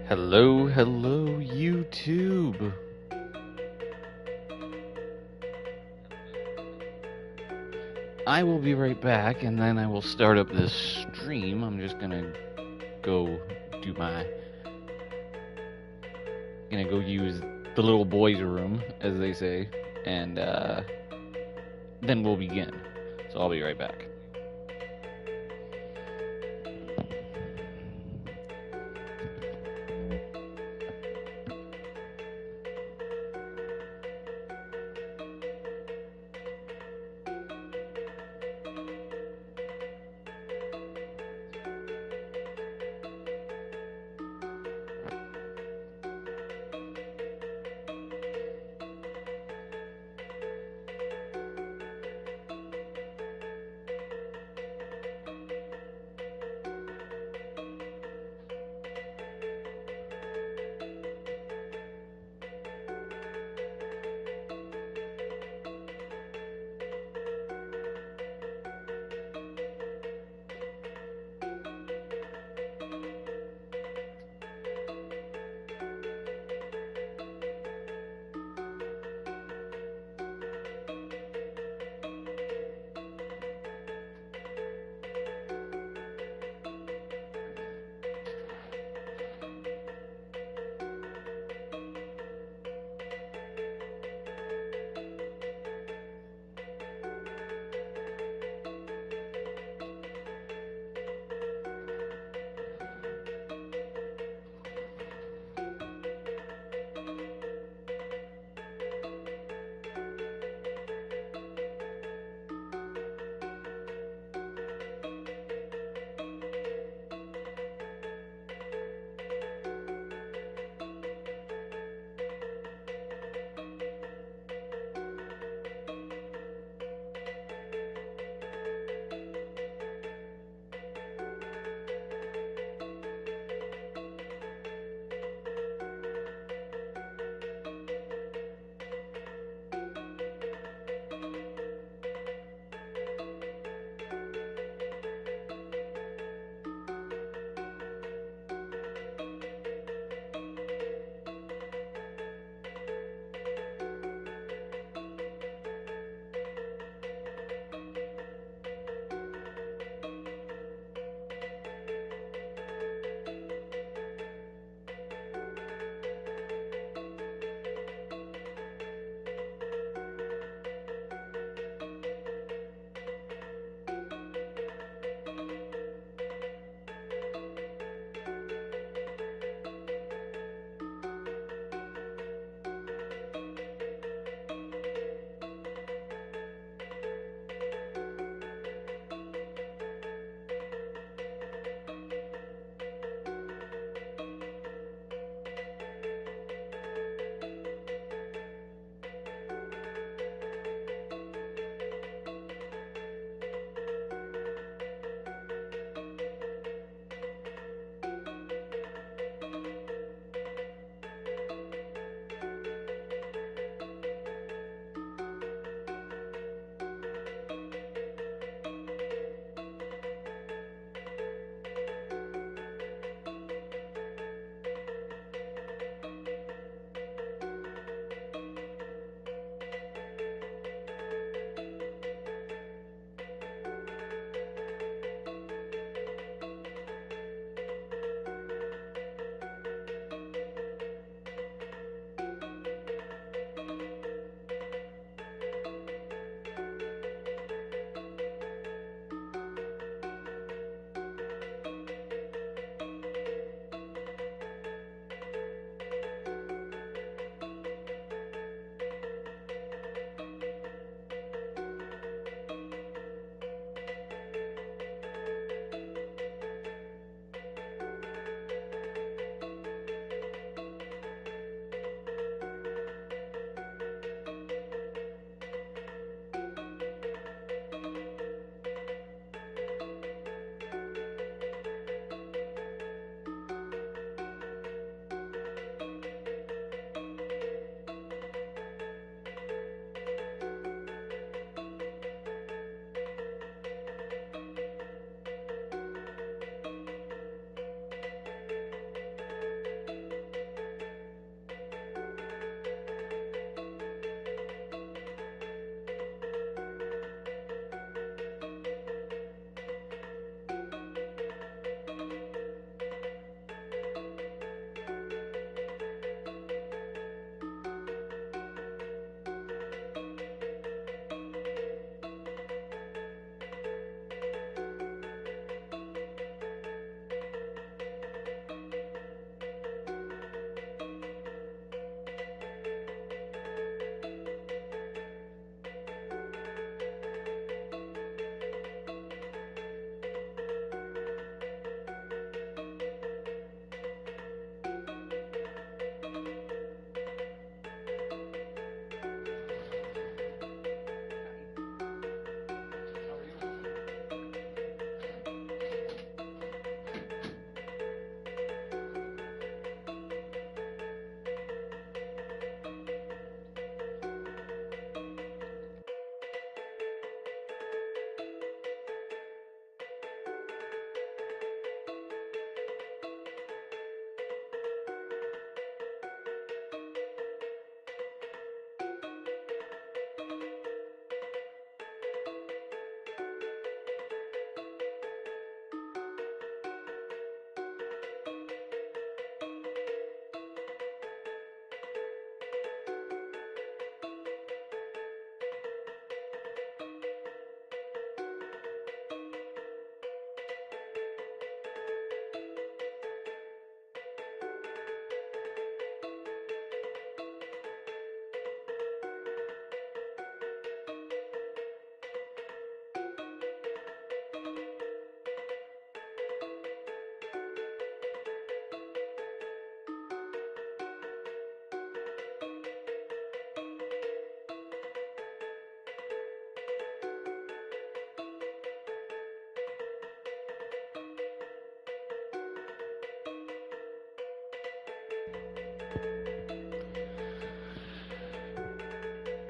Hello, hello, YouTube. I will be right back, and then I will start up this stream. I'm just gonna go do my, gonna go use the little boys' room, as they say, and then we'll begin. So I'll be right back.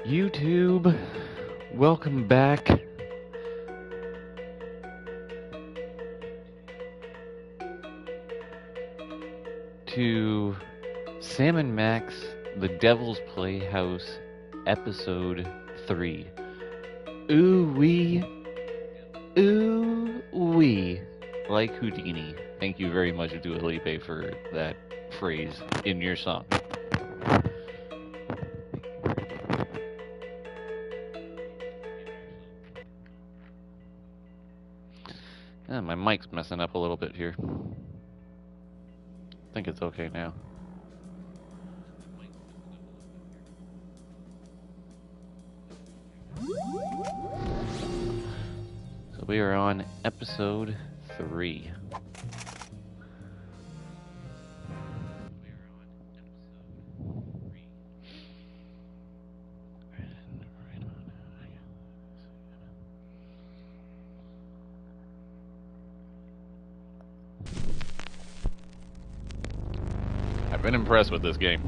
YouTube, welcome back. To Sam and Max, The Devil's Playhouse, Episode 3. Ooh-wee. Ooh-wee. Like Houdini. Thank you very much, Dua Lipa, for that phrase in your song. My mic's messing up a little bit here. I think it's okay now. So we are on episode 3. I've been impressed with this game.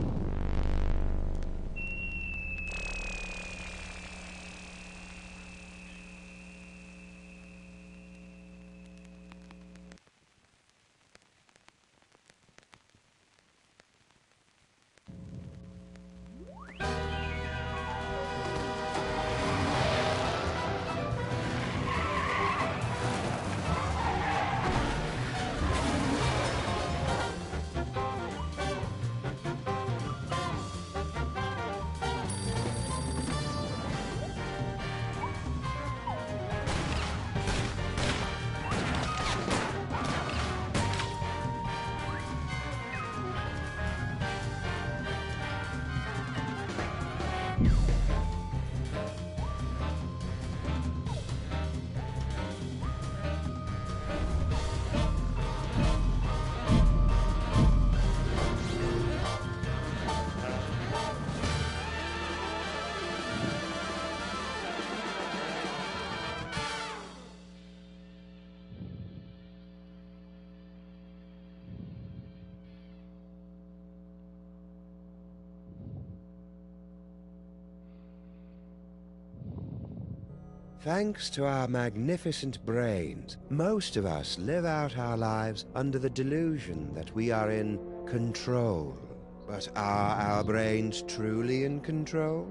Thanks to our magnificent brains, most of us live out our lives under the delusion that we are in control. But are our brains truly in control?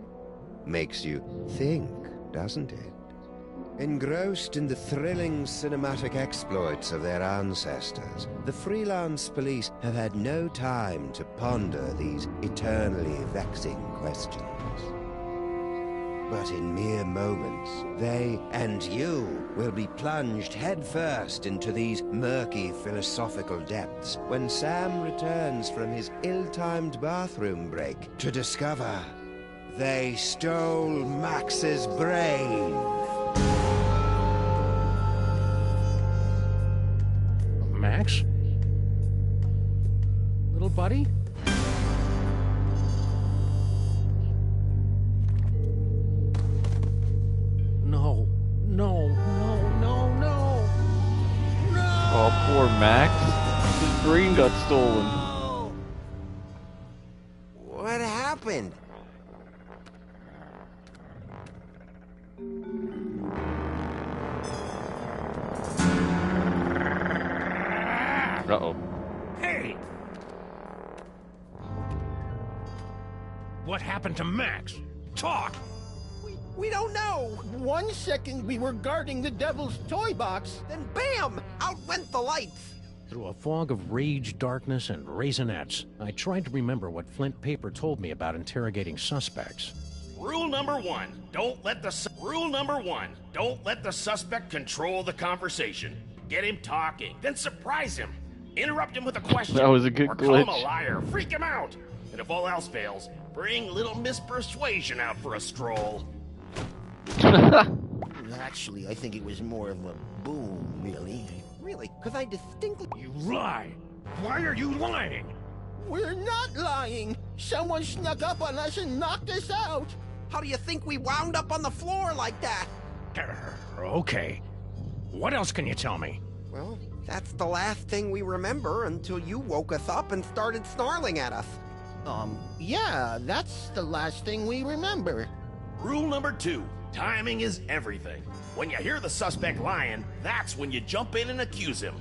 Makes you think, doesn't it? Engrossed in the thrilling cinematic exploits of their ancestors, the freelance police have had no time to ponder these eternally vexing questions. But in mere moments, they and you will be plunged headfirst into these murky philosophical depths when Sam returns from his ill-timed bathroom break to discover they stole Max's brain. Max? Little buddy? Oh, poor Max. His brain got stolen. What happened? Uh-oh. Hey! What happened to Max? Talk! We don't know. 1 second we were guarding the devil's toy box, then bam! Out went the lights. Through a fog of rage, darkness, and raisinets, I tried to remember what Flint Paper told me about interrogating suspects. Rule number one, don't let the suspect control the conversation. Get him talking, then surprise him. Interrupt him with a question. That was a good or call him a glitch. liar, freak him out. And if all else fails, bring little Miss Persuasion out for a stroll. Actually, I think it was more of a boom, really. Really, because I distinctly... You lie! Why are you lying? We're not lying! Someone snuck up on us and knocked us out! How do you think we wound up on the floor like that? Okay. What else can you tell me? Well, that's the last thing we remember until you woke us up and started snarling at us. Yeah, that's the last thing we remember. Rule number 2, timing is everything. When you hear the suspect lying, that's when you jump in and accuse him.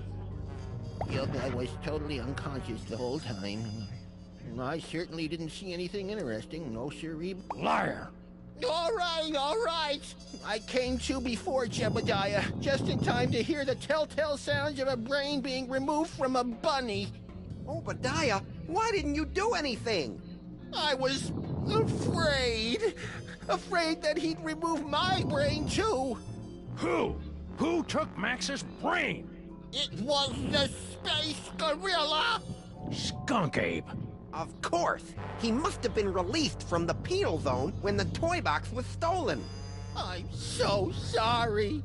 Yep, I was totally unconscious the whole time. I certainly didn't see anything interesting, no siree. Liar! All right. I came to before Jebediah, just in time to hear the telltale sounds of a brain being removed from a bunny. Obadiah, why didn't you do anything? I was afraid. Afraid that he'd remove my brain, too. Who? Who took Max's brain? It was the space gorilla. Skunk Ape. Of course. He must have been released from the penal zone when the toy box was stolen. I'm so sorry.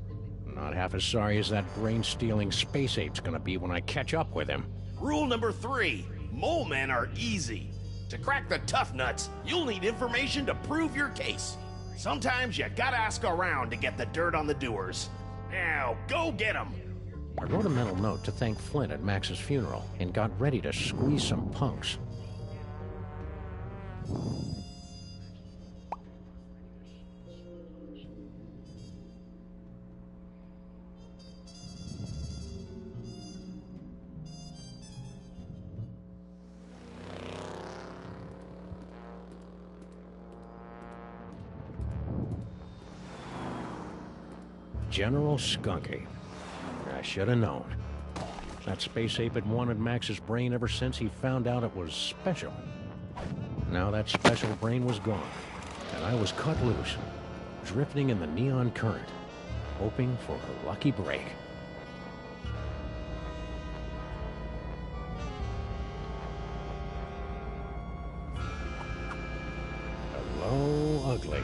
Not half as sorry as that brain-stealing space ape's gonna be when I catch up with him. Rule number 3, mole men are easy. To crack the tough nuts, you'll need information to prove your case. Sometimes you gotta ask around to get the dirt on the doers. Now, go get 'em. I wrote a mental note to thank Flint at Max's funeral and got ready to squeeze some punks. General Skunk Ape. I should have known. That space ape had wanted Max's brain ever since he found out it was special. Now that special brain was gone, and I was cut loose, drifting in the neon current, hoping for a lucky break. Hello, ugly.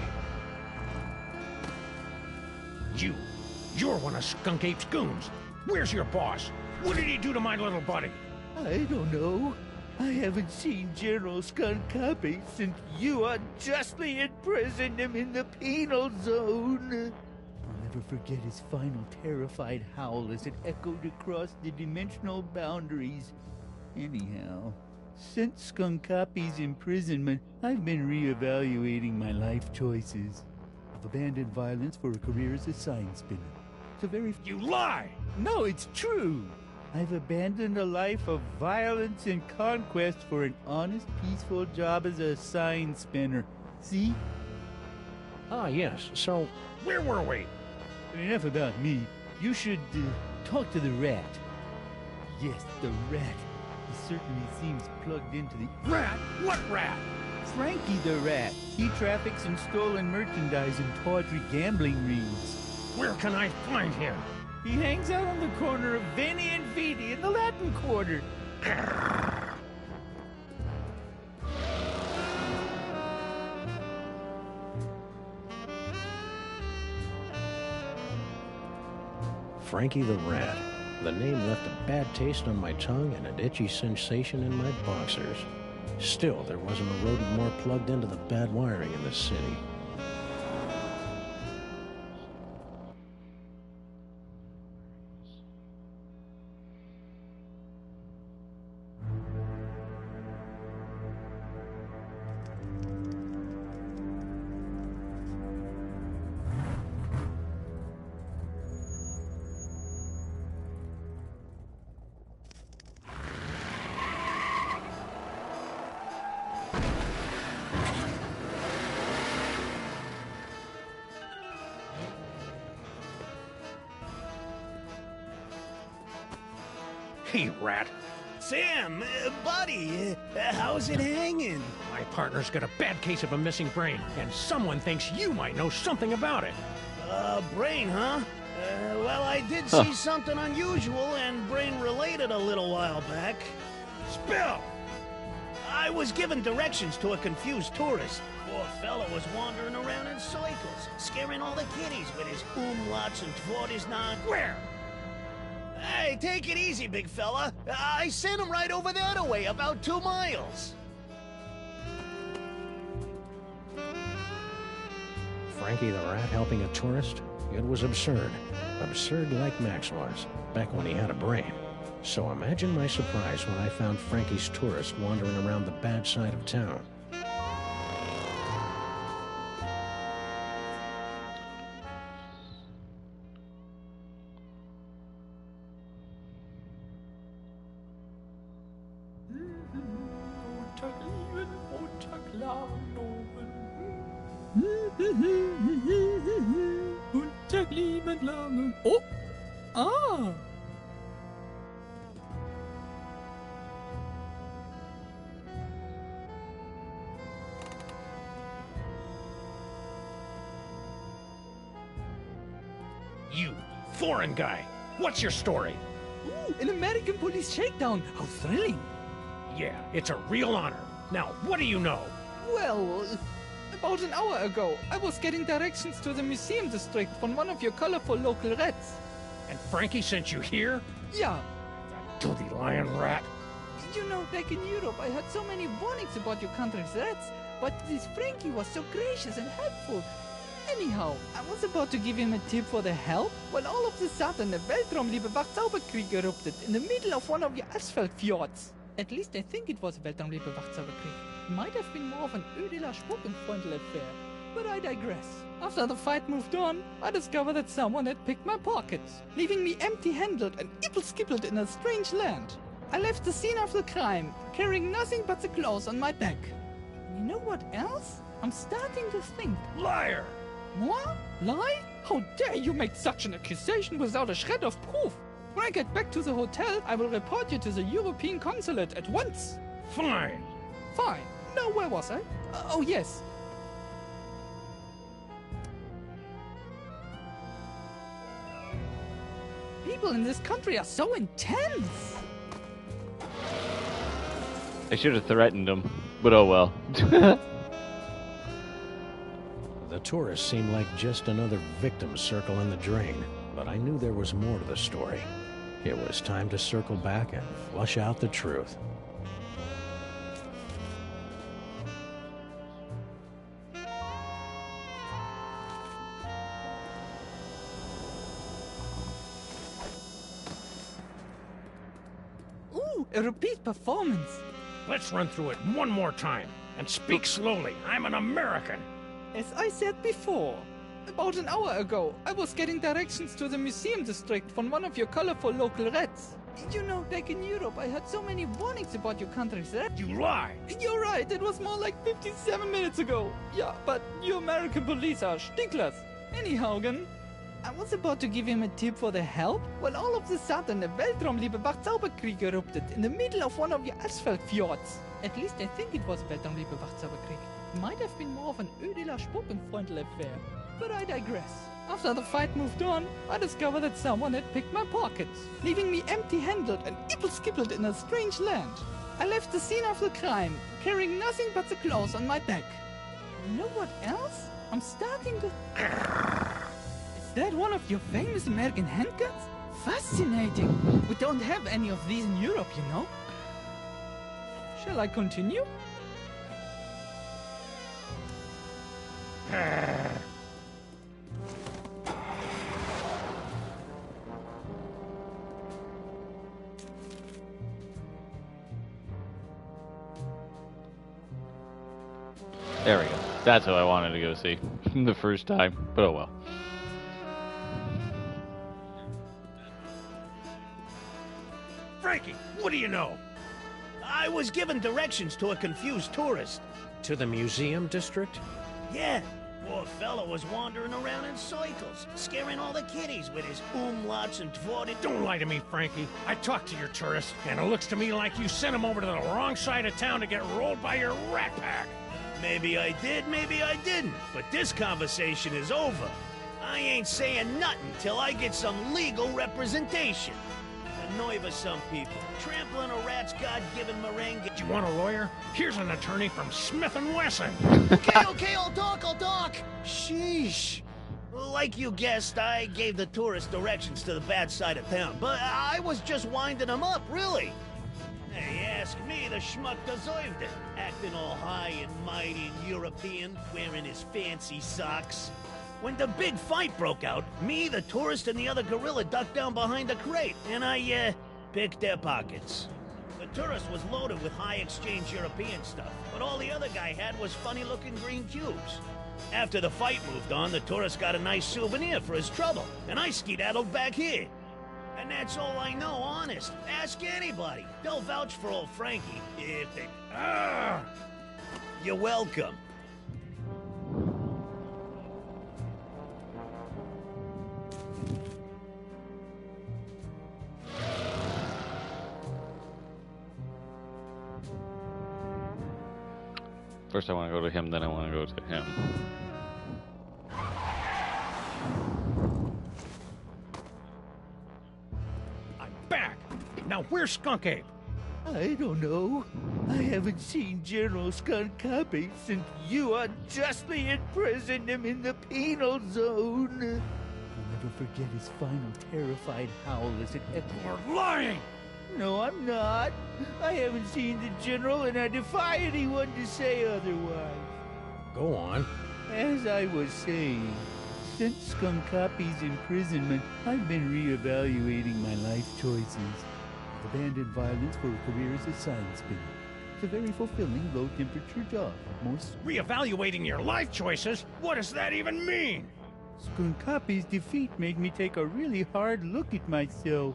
You're one of Skunk Ape's goons. Where's your boss? What did he do to my little buddy? I don't know. I haven't seen General Skunk-Ape since you unjustly imprisoned him in the penal zone. I'll never forget his final terrified howl as it echoed across the dimensional boundaries. Anyhow, since Skunk-Ape's imprisonment, I've been reevaluating my life choices. I've abandoned violence for a career as a sign spinner. It's a very... You lie! No, it's true! I've abandoned a life of violence and conquest for an honest, peaceful job as a sign spinner. See? Ah, yes. So, where were we? Enough about me. You should talk to the rat. Yes, the rat. He certainly seems plugged into the... Rat? What rat? Frankie the rat. He traffics in stolen merchandise and tawdry gambling rings. Where can I find him? He hangs out on the corner of Veni and Vidi in the Latin Quarter. Frankie the Rat. The name left a bad taste on my tongue and an itchy sensation in my boxers. Still, there wasn't a rodent more plugged into the bad wiring in this city. Hey, Rat. Sam, buddy, how's it hanging? My partner's got a bad case of a missing brain, and someone thinks you might know something about it. Brain, huh? Well, I did see something unusual and brain-related a little while back. Spill! I was given directions to a confused tourist. Poor fella was wandering around in circles, scaring all the kiddies with his umlauts and Tvortisnan. Where? Hey, take it easy, big fella. I sent him right over that way, about 2 miles. Frankie the Rat helping a tourist? It was absurd. Absurd like Max was, back when he had a brain. So imagine my surprise when I found Frankie's tourist wandering around the bad side of town. unter klaren Loben. Unter lieben Lagen. Oh! Ah! You, foreign guy, what's your story? Ooh, an American police shakedown. How thrilling. Yeah, it's a real honor. Now, what do you know? Well, about an hour ago, I was getting directions to the museum district from one of your colorful local rats. And Frankie sent you here? Yeah. Dirty lion rat. You know, back in Europe, I heard so many warnings about your country's rats, but this Frankie was so gracious and helpful. Anyhow, I was about to give him a tip for the help when all of a sudden a Weltraumliebe Wachzauberkrieg erupted in the middle of one of your asphalt fjords. At least I think it was a Weltraumliebe Wachzauberkrieg. Might have been more of an ödeler Spuckenfreundl affair. But I digress. After the fight moved on, I discovered that someone had picked my pockets, leaving me empty-handed and ipple-skippled in a strange land. I left the scene of the crime, carrying nothing but the clothes on my back. And you know what else? I'm starting to think. Liar! What? Lie? How dare you make such an accusation without a shred of proof? When I get back to the hotel, I will report you to the European consulate at once. Fine. Fine. Now, where was I? Oh, yes. People in this country are so intense. I should have threatened him, but oh well. The tourists seemed like just another victim circling the drain, but I knew there was more to the story. It was time to circle back and flush out the truth. Ooh, a repeat performance. Let's run through it one more time, and speak slowly. I'm an American. As I said before, about an hour ago, I was getting directions to the museum district from one of your colorful local rats. You know, back in Europe, I heard so many warnings about your country's rats. You lie! You're right, it was more like 57 minutes ago. Yeah, but you American police are stinklers. Anyhow, I was about to give him a tip for the help when all of a sudden a Weltraumliebe Wachzauberkrieg erupted in the middle of one of your asphalt fjords. At least I think it was a Weltraumliebe Wachzauberkrieg. Might have been more of an ödeler Spuckenfreundl affair. But I digress. After the fight moved on, I discovered that someone had picked my pockets, leaving me empty-handed and ipple-skippled in a strange land. I left the scene of the crime, carrying nothing but the clothes on my back. You know what else? I'm starting to... Is that one of your famous American handguns? Fascinating. We don't have any of these in Europe, you know. Shall I continue? There we go. That's what I wanted to go see the first time, but oh well. Frankie, what do you know? I was given directions to a confused tourist. To the museum district? Yeah, poor fella was wandering around in circles, scaring all the kiddies with his umlauts and tvordi. Don't lie to me, Frankie. I talked to your tourist, and it looks to me like you sent him over to the wrong side of town to get rolled by your rat pack. Maybe I did, maybe I didn't, but this conversation is over. I ain't saying nothing till I get some legal representation. The nerve of some people, trampling a rat's God-given meringue. Do you want a lawyer? Here's an attorney from Smith & Wesson. Okay, I'll talk. Sheesh. Like you guessed, I gave the tourist directions to the bad side of town, but I was just winding them up, really. Hey, ask me, the schmuck deserved it. Acting all high and mighty and European, wearing his fancy socks. When the big fight broke out, me, the tourist, and the other gorilla ducked down behind a crate, and I, picked their pockets. The tourist was loaded with high-exchange European stuff, but all the other guy had was funny-looking green cubes. After the fight moved on, the tourist got a nice souvenir for his trouble, and I skedaddled back here. And that's all I know, honest. Ask anybody. They'll vouch for old Frankie, if they... You're welcome. First I want to go to him, then I want to go to him. I'm back! Now where's Skunk Ape? I don't know. I haven't seen General Skunk Copy since you unjustly imprisoned him in the penal zone. I'll never forget his final terrified howl as it echoed. You're lying! No, I'm not. I haven't seen the General, and I defy anyone to say otherwise. Go on. As I was saying, since Skunk Copy's imprisonment, I've been reevaluating my life choices. I've abandoned violence for a career as a science spinner. It's a very fulfilling, low-temperature job. Most Reevaluating your life choices? What does that even mean? Skunk Copy's defeat made me take a really hard look at myself.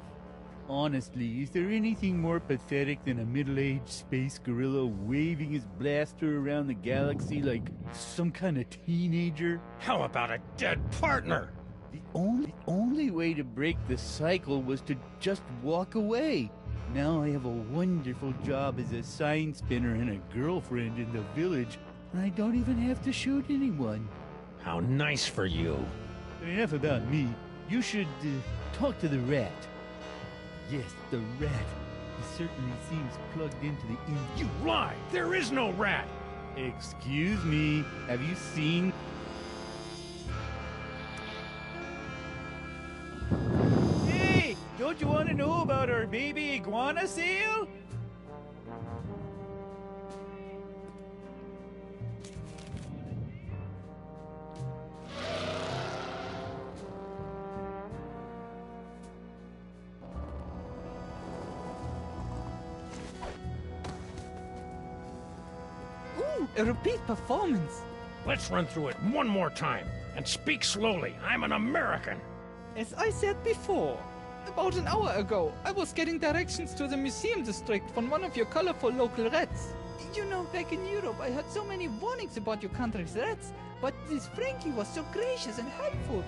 Honestly, is there anything more pathetic than a middle-aged space gorilla waving his blaster around the galaxy like some kind of teenager? How about a dead partner? The only way to break the cycle was to just walk away. Now I have a wonderful job as a sign spinner and a girlfriend in the village, and I don't even have to shoot anyone. How nice for you. Enough about me. You should talk to the rat. Yes, the rat. He certainly seems plugged into the You lie! There is no rat! Excuse me, have you seen... Hey! Don't you want to know about our baby iguana sale? Ooh, a repeat performance. Let's run through it one more time. And speak slowly. I'm an American. As I said before, about an hour ago, I was getting directions to the museum district from one of your colorful local rats. You know, back in Europe, I heard so many warnings about your country's rats, but this Frankie was so gracious and helpful.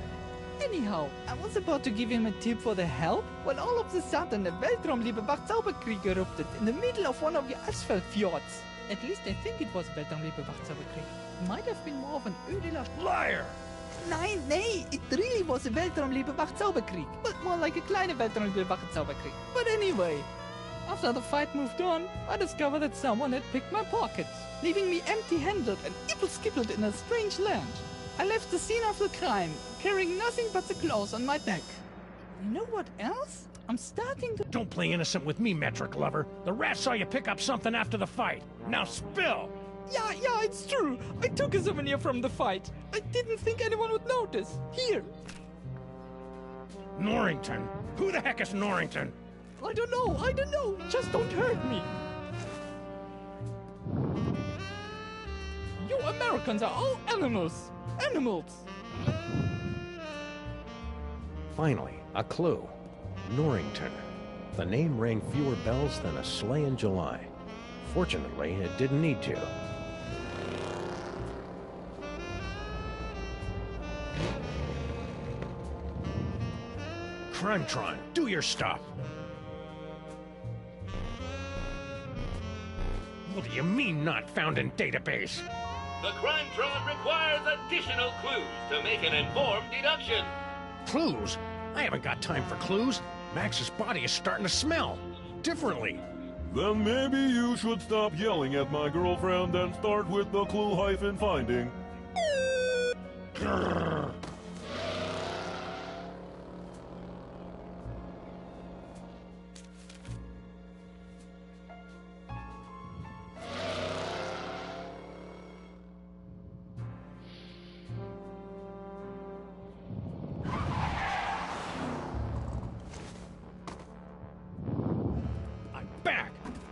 Anyhow, I was about to give him a tip for the help when all of a sudden a Weltraumliebebach Zauberkrieg erupted in the middle of one of your asphalt fjords. At least I think it was Weltraumliebebach Zauberkrieg. Might have been more of an Ödeler... Liar! Nein, nee, it really was a Weltraumliebebach Zauberkrieg, but more like a kleine Weltraumliebebach Zauberkrieg. But anyway, after the fight moved on, I discovered that someone had picked my pockets, leaving me empty-handed and ibble-skibbled in a strange land. I left the scene of the crime, carrying nothing but the clothes on my back. You know what else? I'm starting to... Don't play innocent with me, metric lover. The rat saw you pick up something after the fight. Now spill! Yeah, it's true. I took a souvenir from the fight. I didn't think anyone would notice. Here. Norrington? Who the heck is Norrington? I don't know. Just don't hurt me. You Americans are all animals. Finally, a clue. Norrington. The name rang fewer bells than a sleigh in July. Fortunately, it didn't need to. Cruntron, do your stuff! What do you mean not found in database? The crime tron requires additional clues to make an informed deduction. Clues? I haven't got time for clues. Max's body is starting to smell differently. Then maybe you should stop yelling at my girlfriend and start with the clue-finding. Grrr.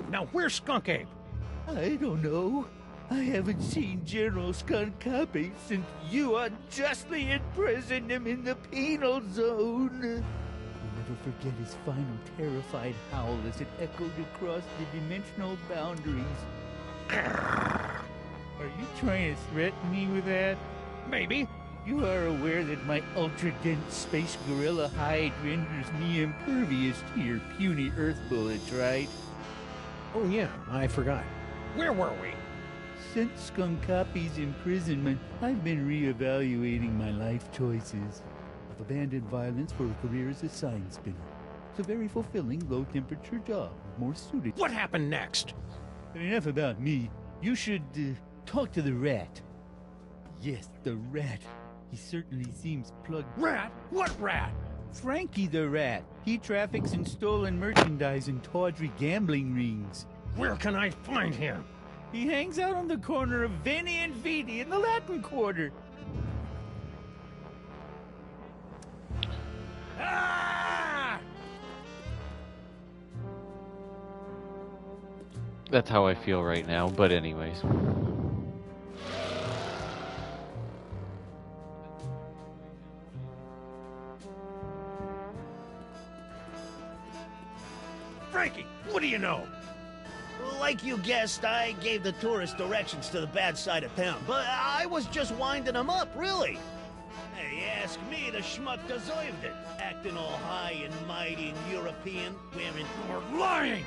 Now, where's Skunk Ape? I don't know. I haven't seen General Skunk Copy since you unjustly imprisoned him in the penal zone. I'll never forget his final terrified howl as it echoed across the dimensional boundaries. Are you trying to threaten me with that? Maybe. You are aware that my ultra-dense space gorilla hide renders me impervious to your puny Earth bullets, right? Oh yeah, I forgot. Where were we? Since Skunk Copy's imprisonment, I've been re-evaluating my life choices. I've abandoned violence for a career as a sign spinner. It's a very fulfilling, low-temperature job, more suited. What happened next? Enough about me. You should talk to the rat. Yes, the rat. He certainly seems plugged. Rat? What rat? Frankie the rat. He traffics in stolen merchandise and tawdry gambling rings. Where can I find him? He hangs out on the corner of Veni and Vidi in the Latin Quarter. Ah! That's how I feel right now, but anyways. Frankie, what do you know? Like you guessed, I gave the tourist directions to the bad side of town, but I was just winding them up, really. Hey, ask me, the schmuck deserved it. Acting all high and mighty and European, wearing... You're lying!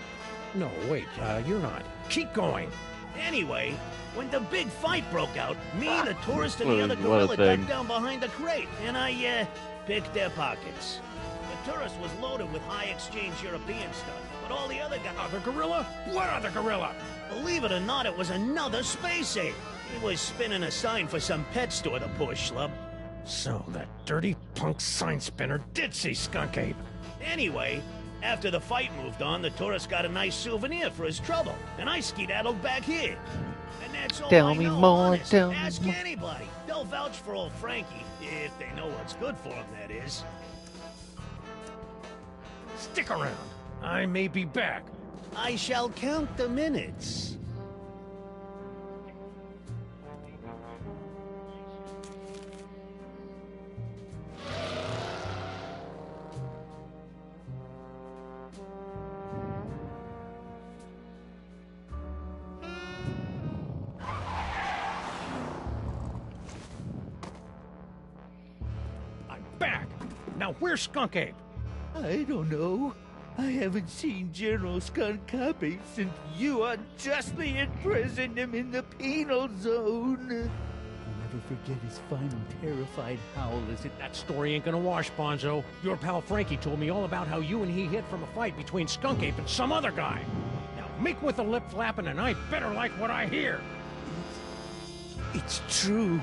No, wait, you're not. Keep going. Anyway, when the big fight broke out, me, the tourist, and the other What a gorilla thing. got down behind the crate, and I, picked their pockets. The tourist was loaded with high-exchange European stuff, but all the other guys... Other gorilla? What other gorilla? Believe it or not, it was another space ape. He was spinning a sign for some pet store, the poor schlub. So that dirty punk sign spinner did see Skunk Ape. Anyway, after the fight moved on, the tourist got a nice souvenir for his trouble, and I skedaddled back here. And that's all Tell I me know, more, honest. tell me Ask more. anybody. They'll vouch for old Frankie, if they know what's good for him, that is. Stick around. I may be back. I shall count the minutes. I'm back. Now where's Skunk Ape? I don't know. I haven't seen General Skunk Copy since you unjustly imprisoned him in the penal zone. I'll never forget his final terrified howl as it... That story ain't gonna wash, Bonzo. Your pal Frankie told me all about how you and he hid from a fight between Skunk Ape and some other guy. Now make with the lip flapping and I better like what I hear. It's true.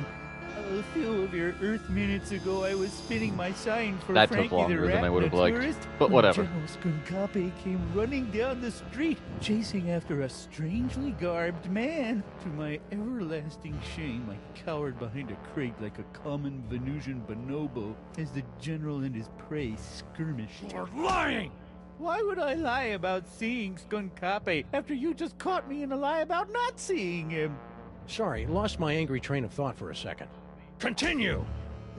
A few of your Earth minutes ago, I was spinning my sign for That took Frankie the longer than rat I would have and the liked, tourist, but when whatever. General Skunkape came running down the street, chasing after a strangely garbed man. To my everlasting shame, I cowered behind a crate like a common Venusian bonobo as the general and his prey skirmished. You're lying! Why would I lie about seeing Skunkape after you just caught me in a lie about not seeing him? Sorry, lost my angry train of thought for a second. Continue!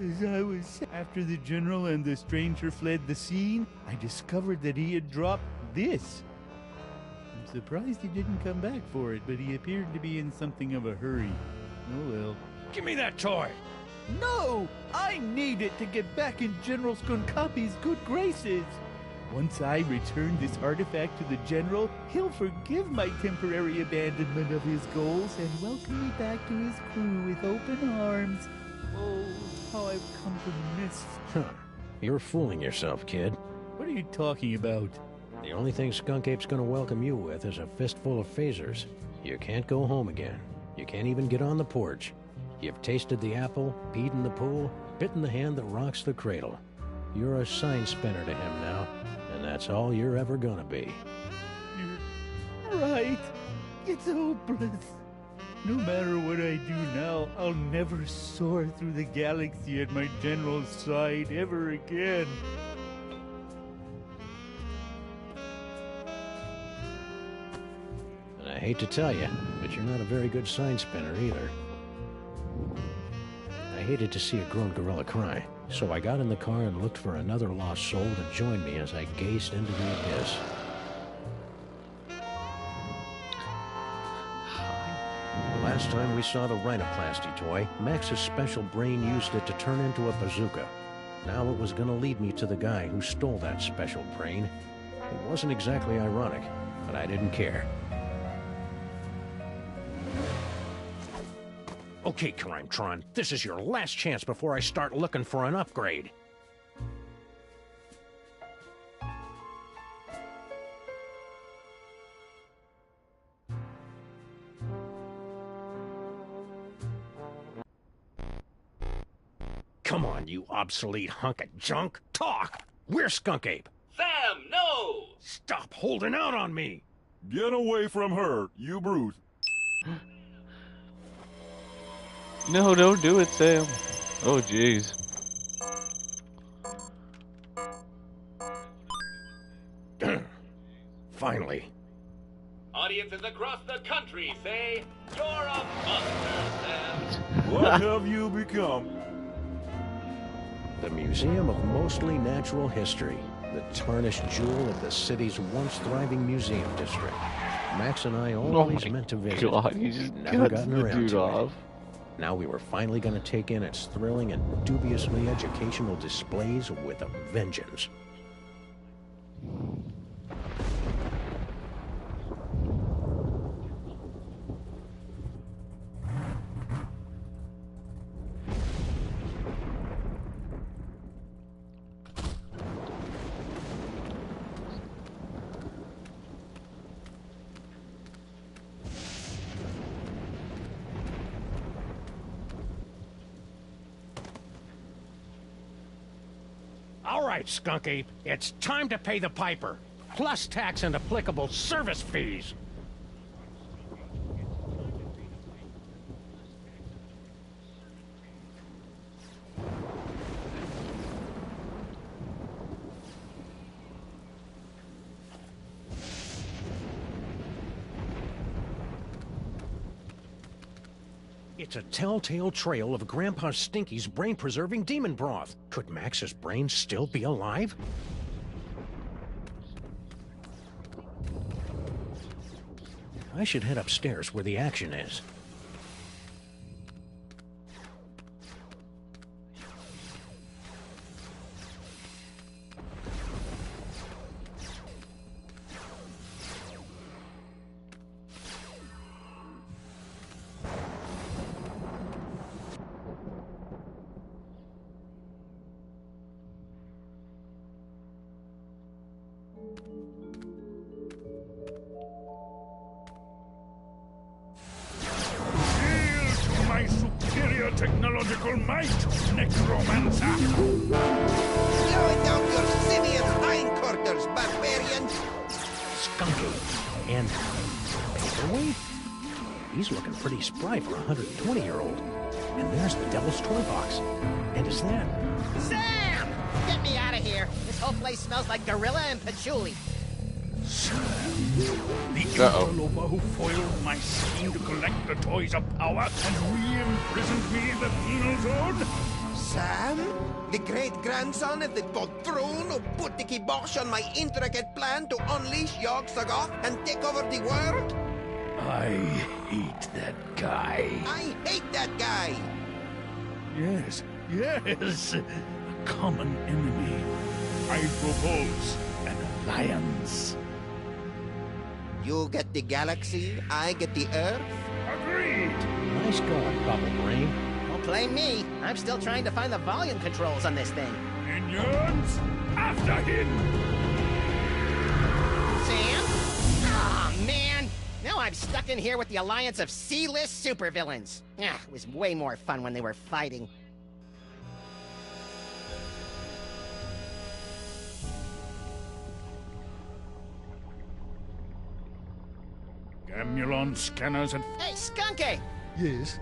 As I was after the general and the stranger fled the scene, I discovered that he had dropped this. I'm surprised he didn't come back for it, but he appeared to be in something of a hurry. Oh well. Give me that toy! No! I need it to get back in General Skunkapi's good graces. Once I return this artifact to the general, he'll forgive my temporary abandonment of his goals and welcome me back to his crew with open arms. Oh, how I've come to miss... Huh. You're fooling yourself, kid. What are you talking about? The only thing Skunk Ape's gonna welcome you with is a fistful of phasers. You can't go home again. You can't even get on the porch. You've tasted the apple, peed in the pool, bitten the hand that rocks the cradle. You're a sign spinner to him now, and that's all you're ever gonna be. You're right. It's hopeless. No matter what I do now, I'll never soar through the galaxy at my general's side ever again. And I hate to tell you, but you're not a very good sign spinner either. I hated to see a grown gorilla cry, so I got in the car and looked for another lost soul to join me as I gazed into the abyss. Last time we saw the rhinoplasty toy, Max's special brain used it to turn into a bazooka. Now it was gonna lead me to the guy who stole that special brain. It wasn't exactly ironic, but I didn't care. Okay, Crimetron, this is your last chance before I start looking for an upgrade. Come on, you obsolete hunk of junk. Talk! Where's Skunk Ape? Sam, no! Stop holding out on me! Get away from her, you brute. No, don't do it, Sam. Oh, jeez. Finally. Audiences across the country say, you're a monster, Sam. What have you become? The Museum of Mostly Natural History, the tarnished jewel of the city's once thriving museum district. Max and I always meant to visit. God, you just never cuts gotten the around dude to off. it. Now we were finally going to take in its thrilling and dubiously educational displays with a vengeance. All right, Skunk Ape, it's time to pay the piper, plus tax and applicable service fees. It's a telltale trail of Grandpa Stinky's brain-preserving demon broth. Could Max's brain still be alive? I should head upstairs where the action is. Technological might, necromancer! Slow it down your simian hindquarters, barbarian! Skunky and paperweight? He's looking pretty spry for a 120-year-old. And there's the Devil's Toy Box. And is that... Sam! Get me out of here! This whole place smells like gorilla and patchouli. The interloper who foiled my scheme to collect the toys of power and re-imprisoned me in the penal zone? Sam? The great-grandson of the Bodrone who put the kibosh on my intricate plan to unleash Yogg-Sothoth and take over the world? I hate that guy. I hate that guy! Yes, a common enemy. I propose an alliance. You get the galaxy, I get the Earth? Agreed! Nice going, Bubble Brain. Don't blame me. I'm still trying to find the volume controls on this thing. Minions, after him! Sam? Aw, man! Now I'm stuck in here with the alliance of C-list supervillains. It was way more fun when they were fighting. Gamulon scanners and... Hey, Skunky! Yes?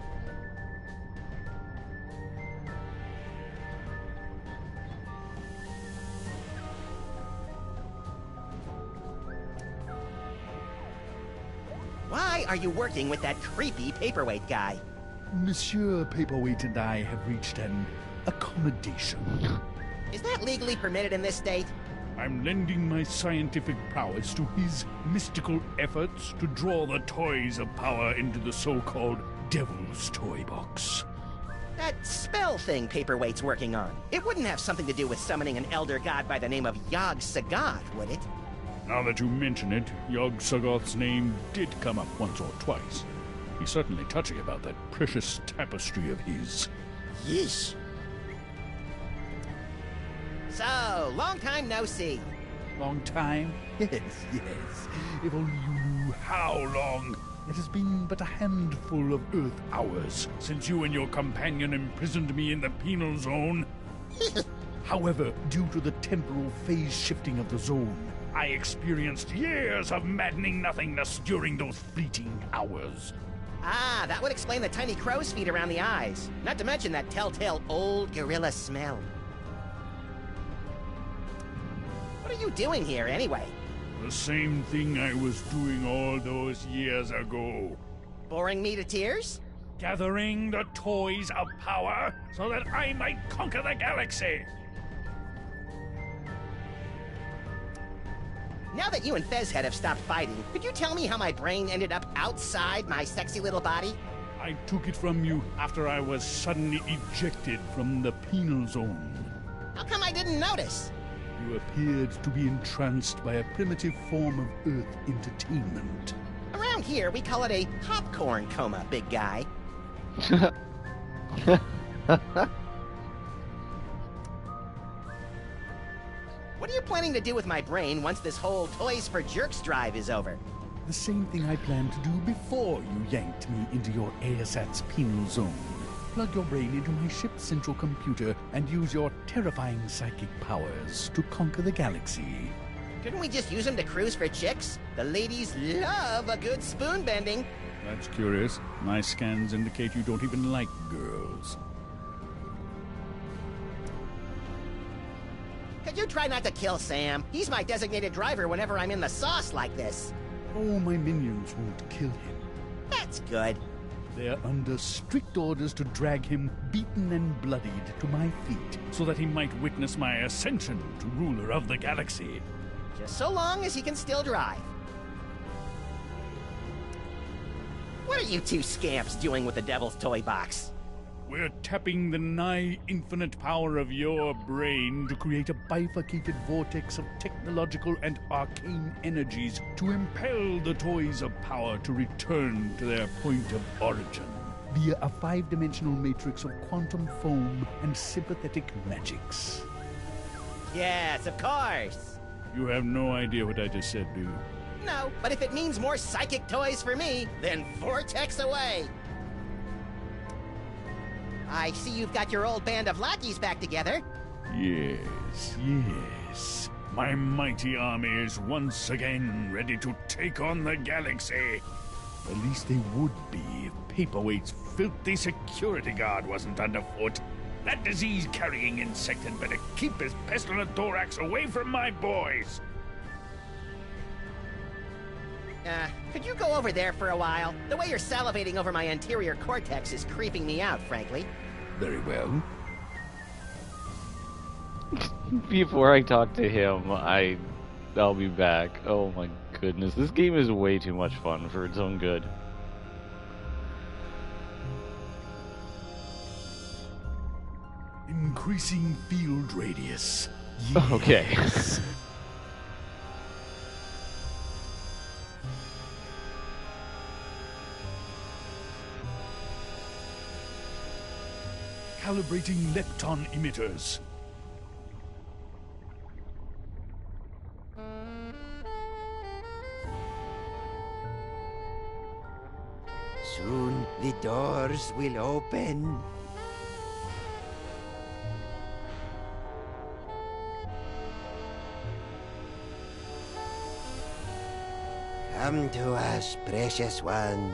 Why are you working with that creepy paperweight guy? Monsieur Paperweight and I have reached an accommodation. Is that legally permitted in this state? I'm lending my scientific prowess to his mystical efforts to draw the toys of power into the so-called Devil's Toy Box. That spell thing Paperweight's working on. It wouldn't have something to do with summoning an elder god by the name of Yog-Sagoth, would it? Now that you mention it, Yog-Sagoth's name did come up once or twice. He's certainly touchy about that precious tapestry of his. Yeesh. So, long time no see. Long time? Yes, yes. If only you knew how long. It has been but a handful of Earth hours since you and your companion imprisoned me in the penal zone. However, due to the temporal phase shifting of the zone, I experienced years of maddening nothingness during those fleeting hours. Ah, that would explain the tiny crow's feet around the eyes. Not to mention that telltale old gorilla smell. What are you doing here, anyway? The same thing I was doing all those years ago. Boring me to tears? Gathering the toys of power so that I might conquer the galaxy. Now that you and Fezhead have stopped fighting, could you tell me how my brain ended up outside my sexy little body? I took it from you after I was suddenly ejected from the penal zone. How come I didn't notice? You appeared to be entranced by a primitive form of Earth entertainment. Around here, we call it a popcorn coma, big guy. What are you planning to do with my brain once this whole Toys for Jerks drive is over? The same thing I planned to do before you yanked me into your ASAT's penal zone. Plug your brain into my ship's central computer and use your terrifying psychic powers to conquer the galaxy. Couldn't we just use them to cruise for chicks? The ladies love a good spoon bending. That's curious. My scans indicate you don't even like girls. Could you try not to kill Sam? He's my designated driver whenever I'm in the sauce like this. Oh, my minions won't kill him. That's good. They're under strict orders to drag him, beaten and bloodied, to my feet, so that he might witness my ascension to ruler of the galaxy. Just so long as he can still drive. What are you two scamps doing with the Devil's Toy Box? We're tapping the nigh-infinite power of your brain to create a bifurcated vortex of technological and arcane energies to impel the toys of power to return to their point of origin via a 5-dimensional matrix of quantum foam and sympathetic magics. Yes, of course. You have no idea what I just said, do you? No, but if it means more psychic toys for me, then vortex away. I see you've got your old band of lackeys back together. Yes, yes. My mighty army is once again ready to take on the galaxy. At least they would be if Paperweight's filthy security guard wasn't underfoot. That disease-carrying insect had better keep his pestilent thorax away from my boys. Could you go over there for a while? The way you're salivating over my anterior cortex is creeping me out, frankly. Very well. Before I talk to him, I'll be back. Oh my goodness, this game is way too much fun for its own good. Increasing field radius. Yes. Okay. Calibrating lepton emitters. Soon the doors will open. Come to us, precious ones.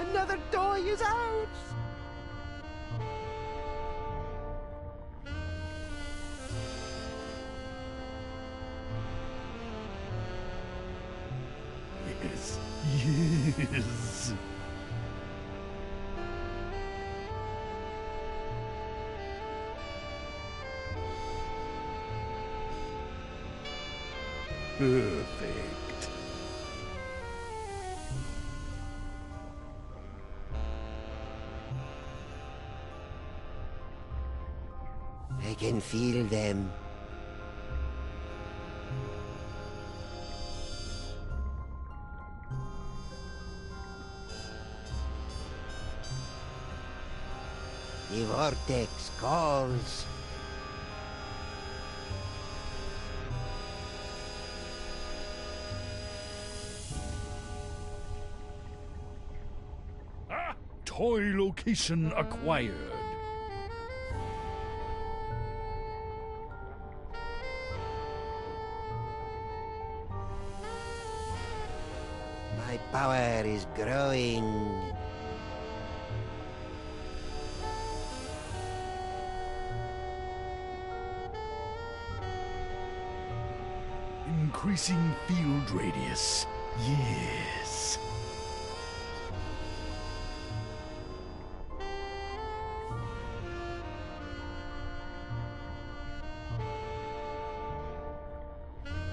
Another toy is out! Yes, yes. Perfect. I can feel them. The vortex calls. Toy location acquired. My power is growing. Increasing field radius. Yes.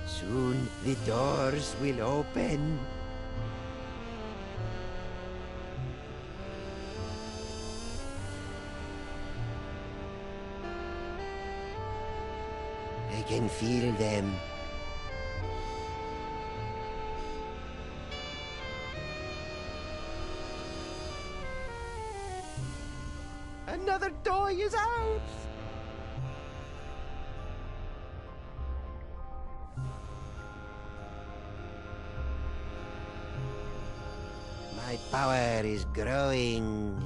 Soon the doors will open. I can feel them. Another toy is out! My power is growing.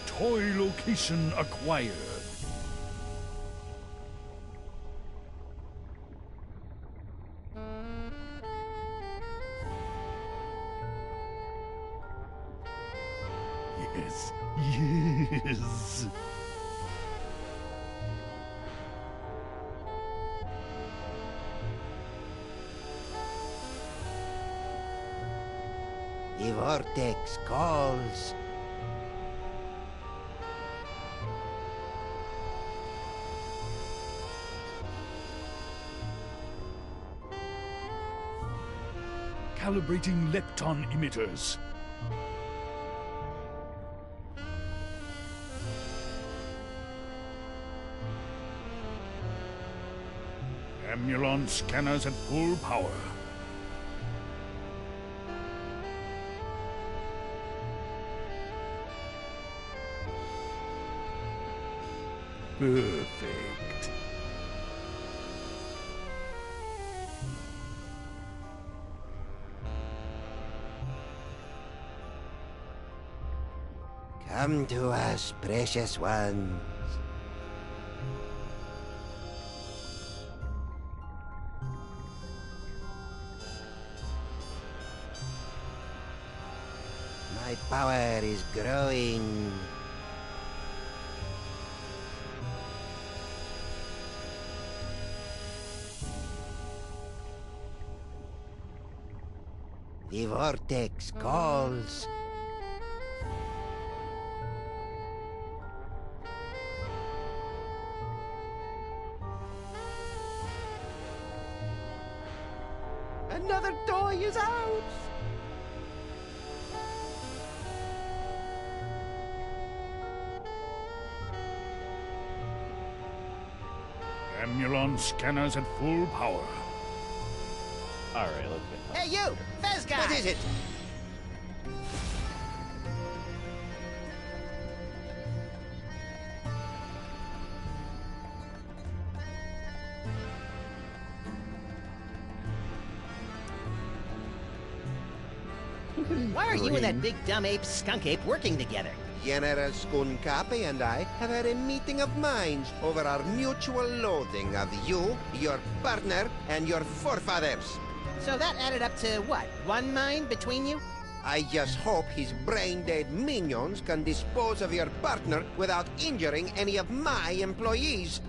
Toy location acquired. Yes, yes. The vortex calls. Calibrating lepton emitters. Ambulance scanners at full power. Perfect. Come to us, precious ones. My power is growing. The vortex calls. Another toy is out! Ambulance scanners at full power. All right, let's get. Hey, you! Fez guy! What is it? Why are you and that big dumb ape skunk ape working together? General Skunkapi and I have had a meeting of minds over our mutual loathing of you, your partner, and your forefathers. So that added up to what? One mind between you? I just hope his brain-dead minions can dispose of your partner without injuring any of my employees.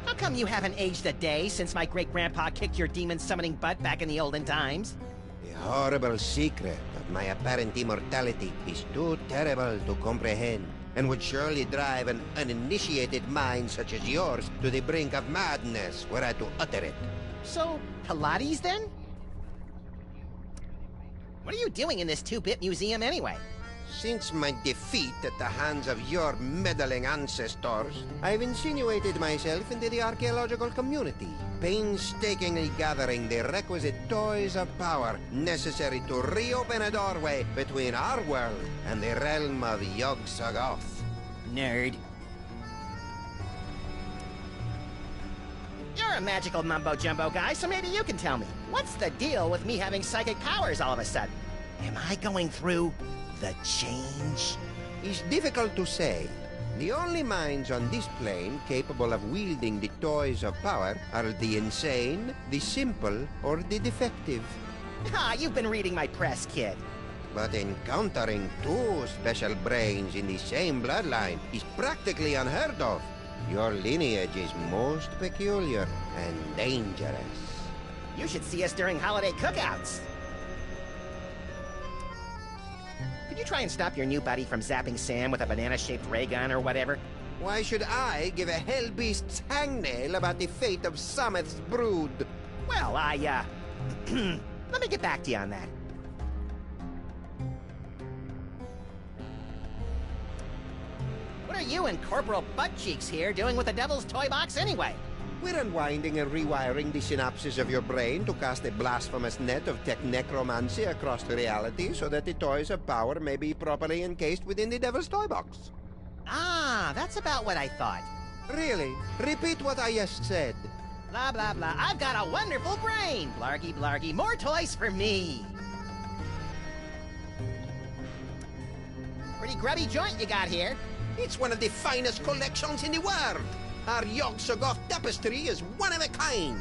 Okay, come you haven't aged a day since my great-grandpa kicked your demon-summoning butt back in the olden times? The horrible secret of my apparent immortality is too terrible to comprehend, and would surely drive an uninitiated mind such as yours to the brink of madness were I to utter it. So, Pilates then? What are you doing in this 2-bit museum anyway? Since my defeat at the hands of your meddling ancestors, I've insinuated myself into the archaeological community, painstakingly gathering the requisite toys of power necessary to reopen a doorway between our world and the realm of Yog-Sothoth. Nerd. You're a magical mumbo-jumbo guy, so maybe you can tell me. What's the deal with me having psychic powers all of a sudden? Am I going through the change? It's difficult to say. The only minds on this plane capable of wielding the toys of power are the insane, the simple, or the defective. Ah, you've been reading my press, kid. But encountering two special brains in the same bloodline is practically unheard of. Your lineage is most peculiar and dangerous. You should see us during holiday cookouts. Could you try and stop your new buddy from zapping Sam with a banana-shaped ray gun or whatever? Why should I give a hell-beast's hangnail about the fate of Sameth's brood? Well, let me get back to you on that. What are you and Corporal Butt-Cheeks here doing with the Devil's Toy Box anyway? We're unwinding and rewiring the synapses of your brain to cast a blasphemous net of tech necromancy across reality so that the toys of power may be properly encased within the Devil's Toy Box. Ah, that's about what I thought. Really? Repeat what I just said. Blah, blah, blah. I've got a wonderful brain! Blargy, blargy. More toys for me! Pretty grubby joint you got here. It's one of the finest collections in the world. Our Yog-Sothoth tapestry is one of a kind.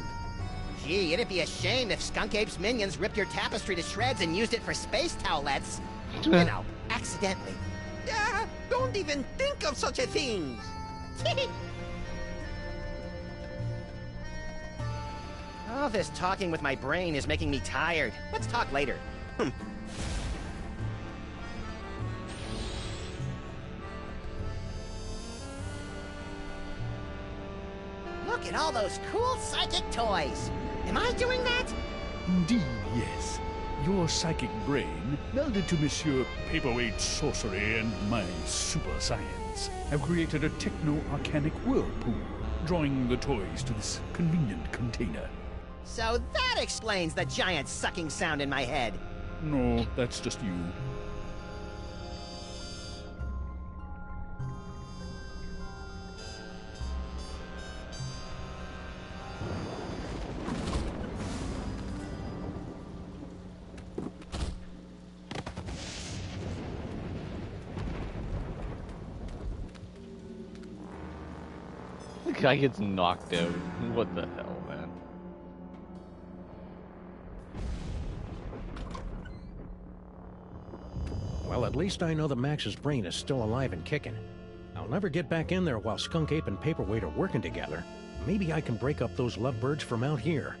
Gee, it'd be a shame if Skunk Ape's minions ripped your tapestry to shreds and used it for space towelettes. You know, accidentally. Yeah, don't even think of such a thing. All this talking with my brain is making me tired. Let's talk later. Look at all those cool psychic toys. Am I doing that? Indeed, yes. Your psychic brain, melded to Monsieur Paperweight's sorcery and my super science, have created a techno-arcanic whirlpool, drawing the toys to this convenient container. So that explains the giant sucking sound in my head. No, that's just you. The guy gets knocked out. What the hell, man? Well, at least I know that Max's brain is still alive and kicking. I'll never get back in there while Skunk Ape and Paperweight are working together. Maybe I can break up those lovebirds from out here.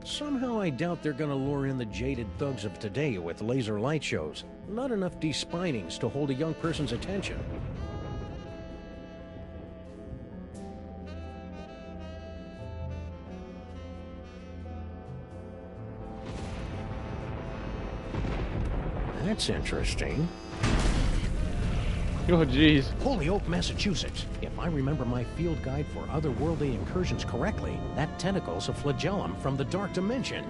Somehow I doubt they're gonna lure in the jaded thugs of today with laser light shows. Not enough despinings to hold a young person's attention. That's interesting. Oh, jeez. Holyoke, Massachusetts. If I remember my field guide for otherworldly incursions correctly, that tentacle's a flagellum from the dark dimension.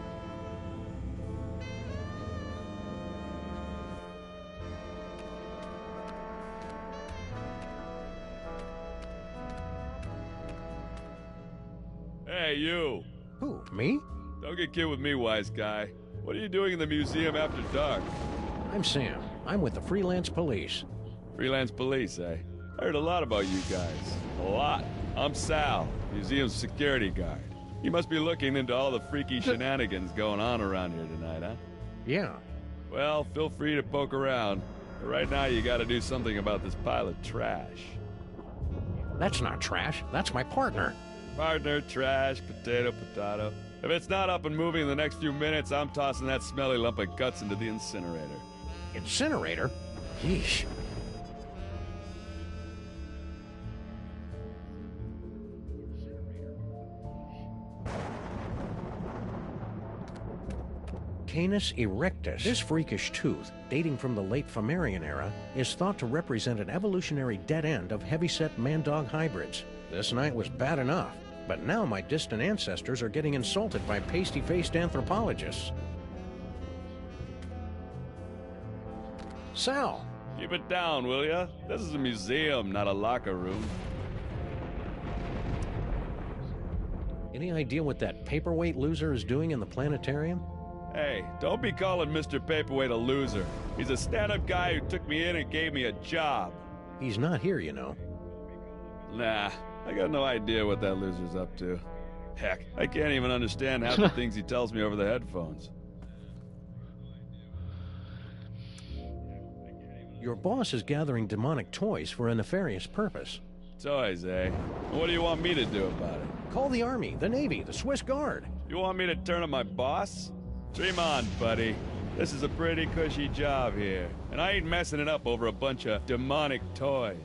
Hey, you. Who, me? Don't get kid with me, wise guy. What are you doing in the museum after dark? I'm Sam. I'm with the freelance police. Freelance police, eh? I heard a lot about you guys. A lot. I'm Sal, museum security guard. You must be looking into all the freaky shenanigans going on around here tonight, huh? Yeah. Well, feel free to poke around. But right now, you gotta do something about this pile of trash. That's not trash. That's my partner. Partner, trash, potato, potato. If it's not up and moving in the next few minutes, I'm tossing that smelly lump of guts into the incinerator. Incinerator? Yeesh. Canis erectus. This freakish tooth, dating from the late Phoenician era, is thought to represent an evolutionary dead end of heavyset man-dog hybrids. This night was bad enough, but now my distant ancestors are getting insulted by pasty-faced anthropologists. Sal! Keep it down, will ya? This is a museum, not a locker room. Any idea what that paperweight loser is doing in the planetarium? Hey, don't be calling Mr. Paperweight a loser. He's a stand-up guy who took me in and gave me a job. He's not here, you know. Nah, I got no idea what that loser's up to. Heck, I can't even understand half the things he tells me over the headphones. Your boss is gathering demonic toys for a nefarious purpose. Toys, eh? What do you want me to do about it? Call the Army, the Navy, the Swiss Guard. You want me to turn on my boss? Dream on, buddy. This is a pretty cushy job here, and I ain't messing it up over a bunch of demonic toys.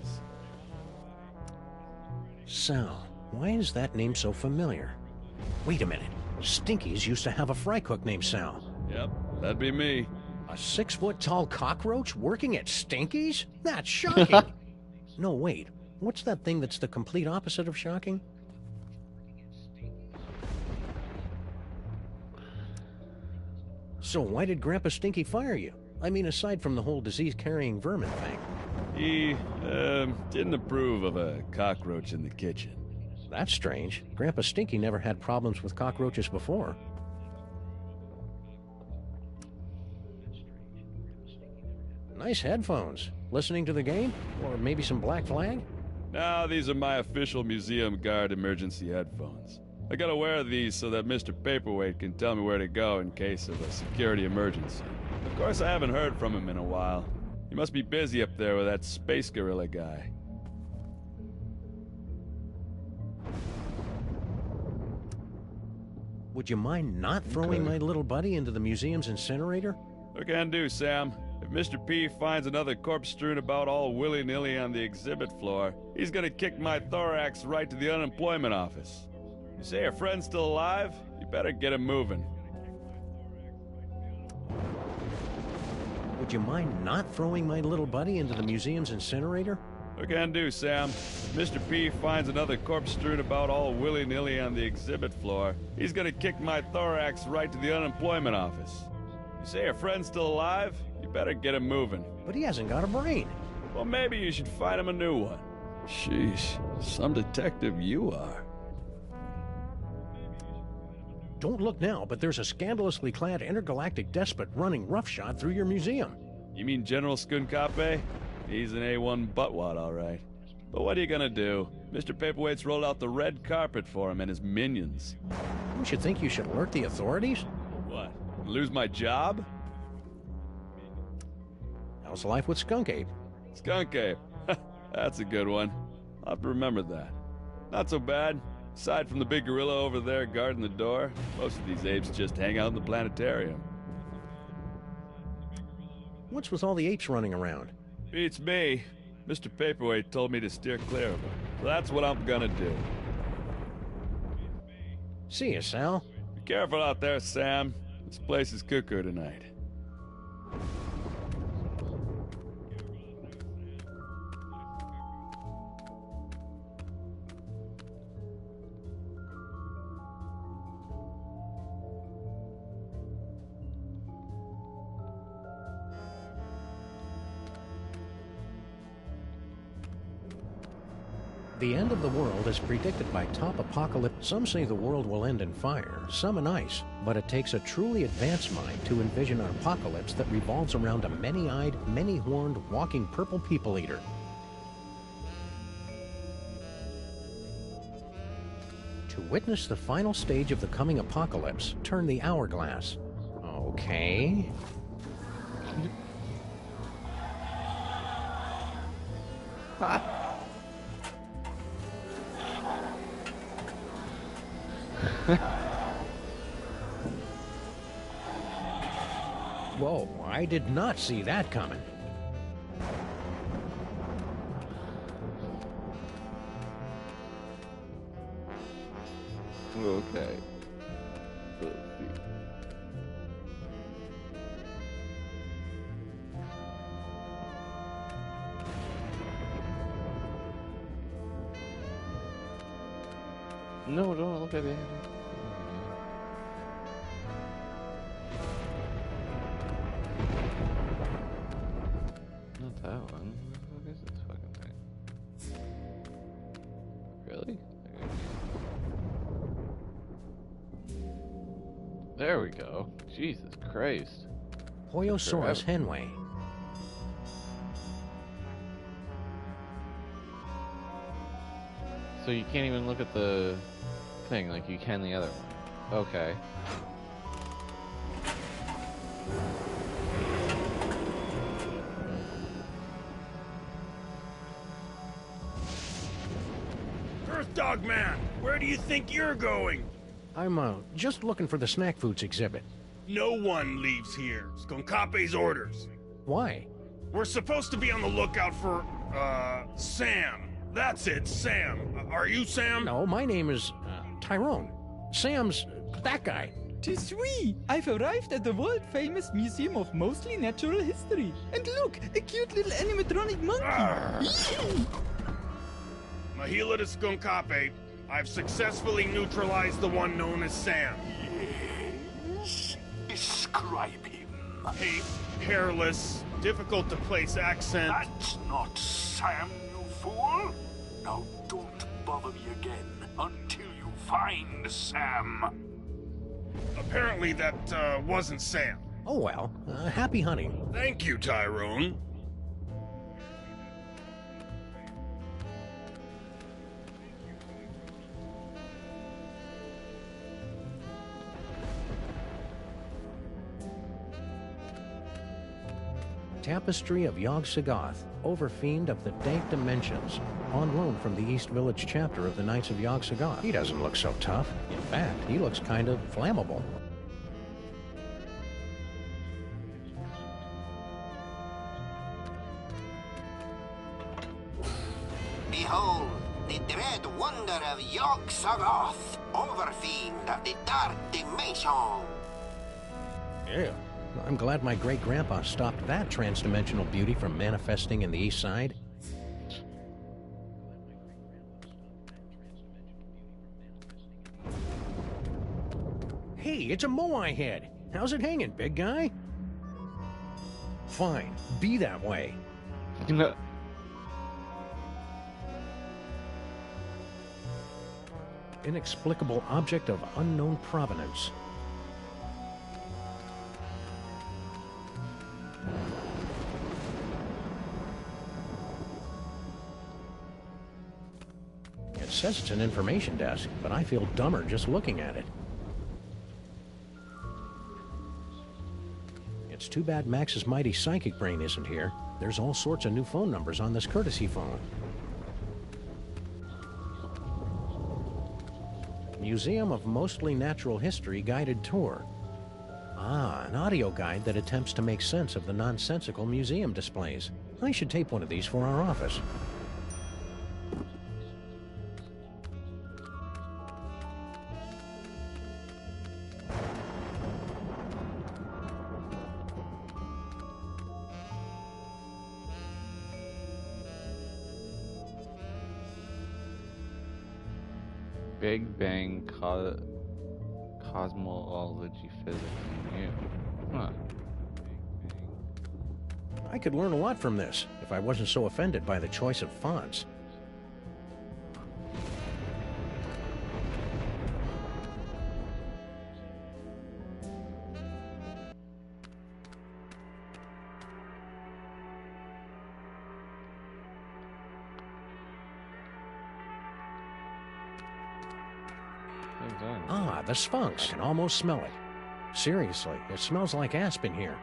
Sal, why is that name so familiar? Wait a minute. Stinkies used to have a fry cook named Sal. Yep, that'd be me. A 6-foot-tall cockroach working at Stinkies? That's shocking! No, wait. What's that thing that's the complete opposite of shocking? So why did Grandpa Stinky fire you? I mean, aside from the whole disease-carrying vermin thing. He, didn't approve of a cockroach in the kitchen. That's strange. Grandpa Stinky never had problems with cockroaches before. Nice headphones. Listening to the game? Or maybe some Black Flag? No, these are my official museum guard emergency headphones. I gotta wear these so that Mr. Paperweight can tell me where to go in case of a security emergency. Of course, I haven't heard from him in a while. He must be busy up there with that space gorilla guy. Would you mind not throwing my little buddy into the museum's incinerator? What can I do, Sam? If Mr. P finds another corpse strewn about all willy-nilly on the exhibit floor, he's gonna kick my thorax right to the unemployment office. You say your friend's still alive? You better get him moving. Would you mind not throwing my little buddy into the museum's incinerator? What can I do, Sam? If Mr. P finds another corpse strewn about all willy-nilly on the exhibit floor, he's gonna kick my thorax right to the unemployment office. You say your friend's still alive? You better get him moving. But he hasn't got a brain. Well, maybe you should find him a new one. Sheesh, some detective you are. Don't look now, but there's a scandalously clad intergalactic despot running roughshod through your museum. You mean General Skunkape? He's an A1 buttwad, all right. But what are you gonna do? Mr. Paperweight's rolled out the red carpet for him and his minions. Don't you think you should alert the authorities? What? Lose my job? How's life with Skunk Ape? Skunk Ape. That's a good one. I'll have to remember that. Not so bad. Aside from the big gorilla over there guarding the door, most of these apes just hang out in the planetarium. What's with all the apes running around? Beats me. Mr. Paperweight told me to steer clear of them. So that's what I'm gonna do. See you, Sal. Be careful out there, Sam. This place is cuckoo tonight. The end of the world is predicted by top apocalypse. Some say the world will end in fire, some in ice, but it takes a truly advanced mind to envision an apocalypse that revolves around a many-eyed, many-horned, walking purple people eater. To witness the final stage of the coming apocalypse, turn the hourglass. Okay. Whoa, I did not see that coming. Okay. Let's see. No, don't look at it. Not that one. What is this fucking thing? Really? There we go. Jesus Christ. Pollosaurus henway. So you can't even look at the thing like you can the other one. Okay. Earth Dog Man, where do you think you're going? I'm, just looking for the snack foods exhibit. No one leaves here. Skonkape's orders. Why? We're supposed to be on the lookout for, Sam. That's it, Sam. Are you Sam? No, my name is, Tyrone. Sam's that guy. Tis we! I've arrived at the world-famous Museum of Mostly Natural History. And look, a cute little animatronic monkey. Mahila to Skonkape. I've successfully neutralized the one known as Sam. Yes? Describe him. Hey, hairless, difficult to place accent. That's not Sam, you fool. Now don't bother me again until you find Sam. Apparently that, wasn't Sam. Oh well, happy hunting. Thank you, Tyrone. Tapestry of Yog-Sothoth, Overfiend of the Dank Dimensions, on loan from the East Village chapter of the Knights of Yog-Sothoth. He doesn't look so tough. In fact, he looks kind of flammable. Behold, the dread wonder of Yog-Sothoth, Overfiend of the Dark Dimension. Yeah. I'm glad my great-grandpa stopped that trans-dimensional beauty from manifesting in the East Side. Hey, it's a Moai head. How's it hanging, big guy? Fine, be that way. No. Inexplicable object of unknown provenance. It says it's an information desk, but I feel dumber just looking at it. It's too bad Max's mighty psychic brain isn't here. There's all sorts of new phone numbers on this courtesy phone. Museum of Mostly Natural History guided tour. Ah, an audio guide that attempts to make sense of the nonsensical museum displays. I should tape one of these for our office. Big Bang Cosmology Physics and you. Huh. I could learn a lot from this if I wasn't so offended by the choice of fonts. Ah, the Sphinx. I can almost smell it. Seriously, it smells like aspen here.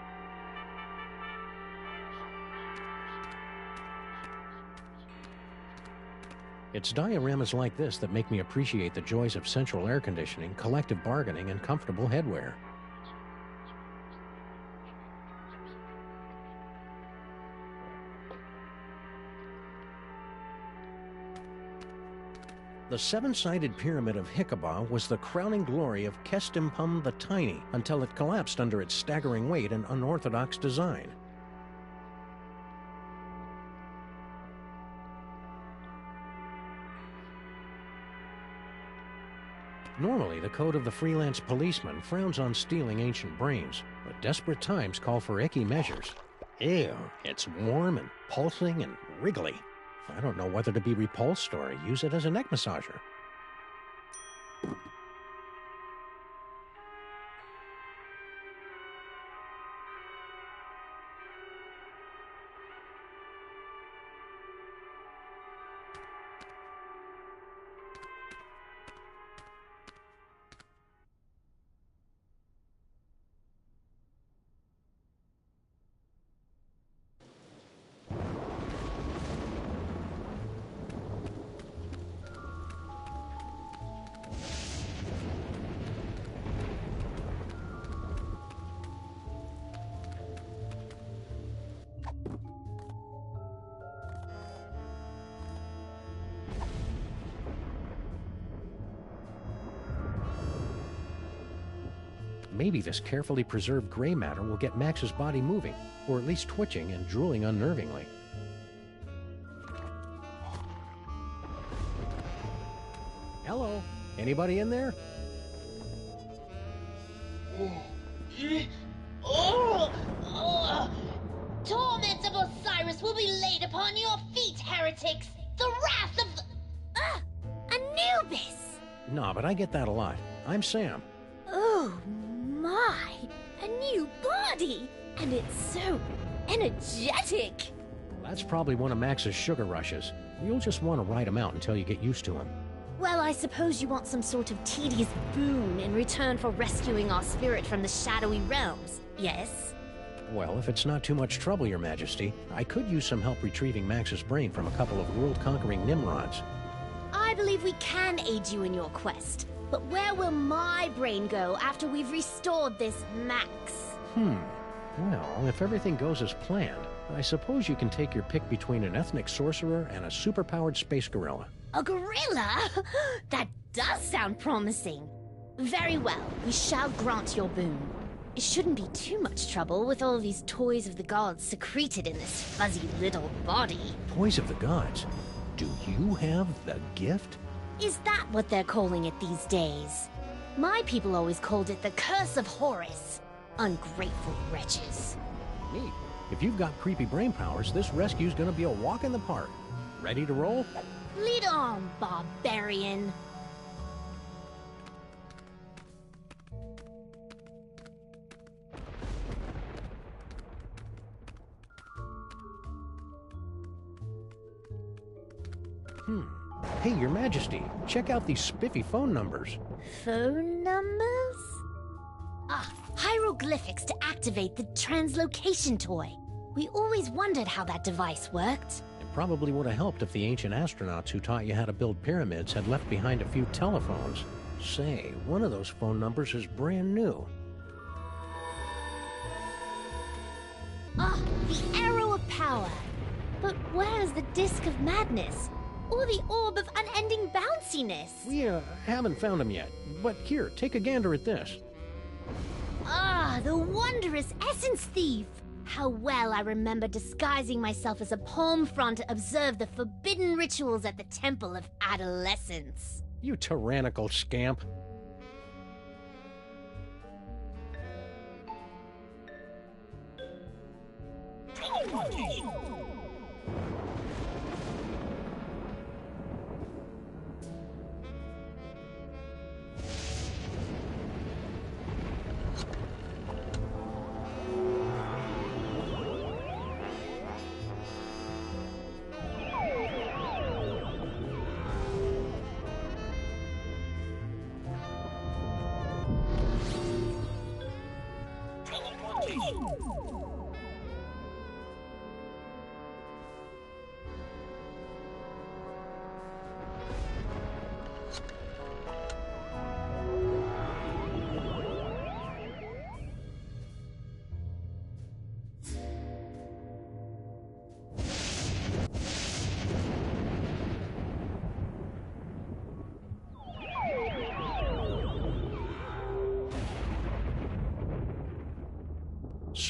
It's dioramas like this that make me appreciate the joys of central air conditioning, collective bargaining, and comfortable headwear. The seven-sided pyramid of Hikaba was the crowning glory of Kestimpum the Tiny until it collapsed under its staggering weight and unorthodox design. Normally, the code of the freelance policeman frowns on stealing ancient brains, but desperate times call for icky measures. Ew, it's warm and pulsing and wriggly. I don't know whether to be repulsed or use it as a neck massager. Maybe this carefully preserved gray matter will get Max's body moving, or at least twitching and drooling unnervingly. Hello? Anybody in there? Torments of Osiris will be laid upon your feet, heretics! The wrath of the... Anubis! Nah, but I get that a lot. I'm Sam. Oh my! A new body! And it's so energetic! That's probably one of Max's sugar rushes. You'll just want to ride him out until you get used to him. Well, I suppose you want some sort of tedious boon in return for rescuing our spirit from the shadowy realms, yes? Well, if it's not too much trouble, Your Majesty, I could use some help retrieving Max's brain from a couple of world-conquering Nimrods. I believe we can aid you in your quest, but where will my brain go after we've restored this Max? Well, if everything goes as planned, I suppose you can take your pick between an ethnic sorcerer and a superpowered space gorilla. A gorilla? That does sound promising. Very well, we shall grant your boon. It shouldn't be too much trouble with all these toys of the gods secreted in this fuzzy little body. Toys of the gods? Do you have the gift? Is that what they're calling it these days? My people always called it the Curse of Horus. Ungrateful wretches. Neat. If you've got creepy brain powers, this rescue's gonna be a walk in the park. Ready to roll? Lead on, barbarian. Hey, Your Majesty, check out these spiffy phone numbers. Phone numbers? Ah, hieroglyphics to activate the translocation toy. We always wondered how that device worked. It probably would have helped if the ancient astronauts who taught you how to build pyramids had left behind a few telephones. Say, one of those phone numbers is brand new. Ah, the Arrow of Power. But where's the Disc of Madness? Or the Orb of Unending Bounciness? We haven't found them yet, but here, take a gander at this. Ah, the wondrous Essence Thief! How well I remember disguising myself as a palm frond to observe the forbidden rituals at the Temple of Adolescence. You tyrannical scamp.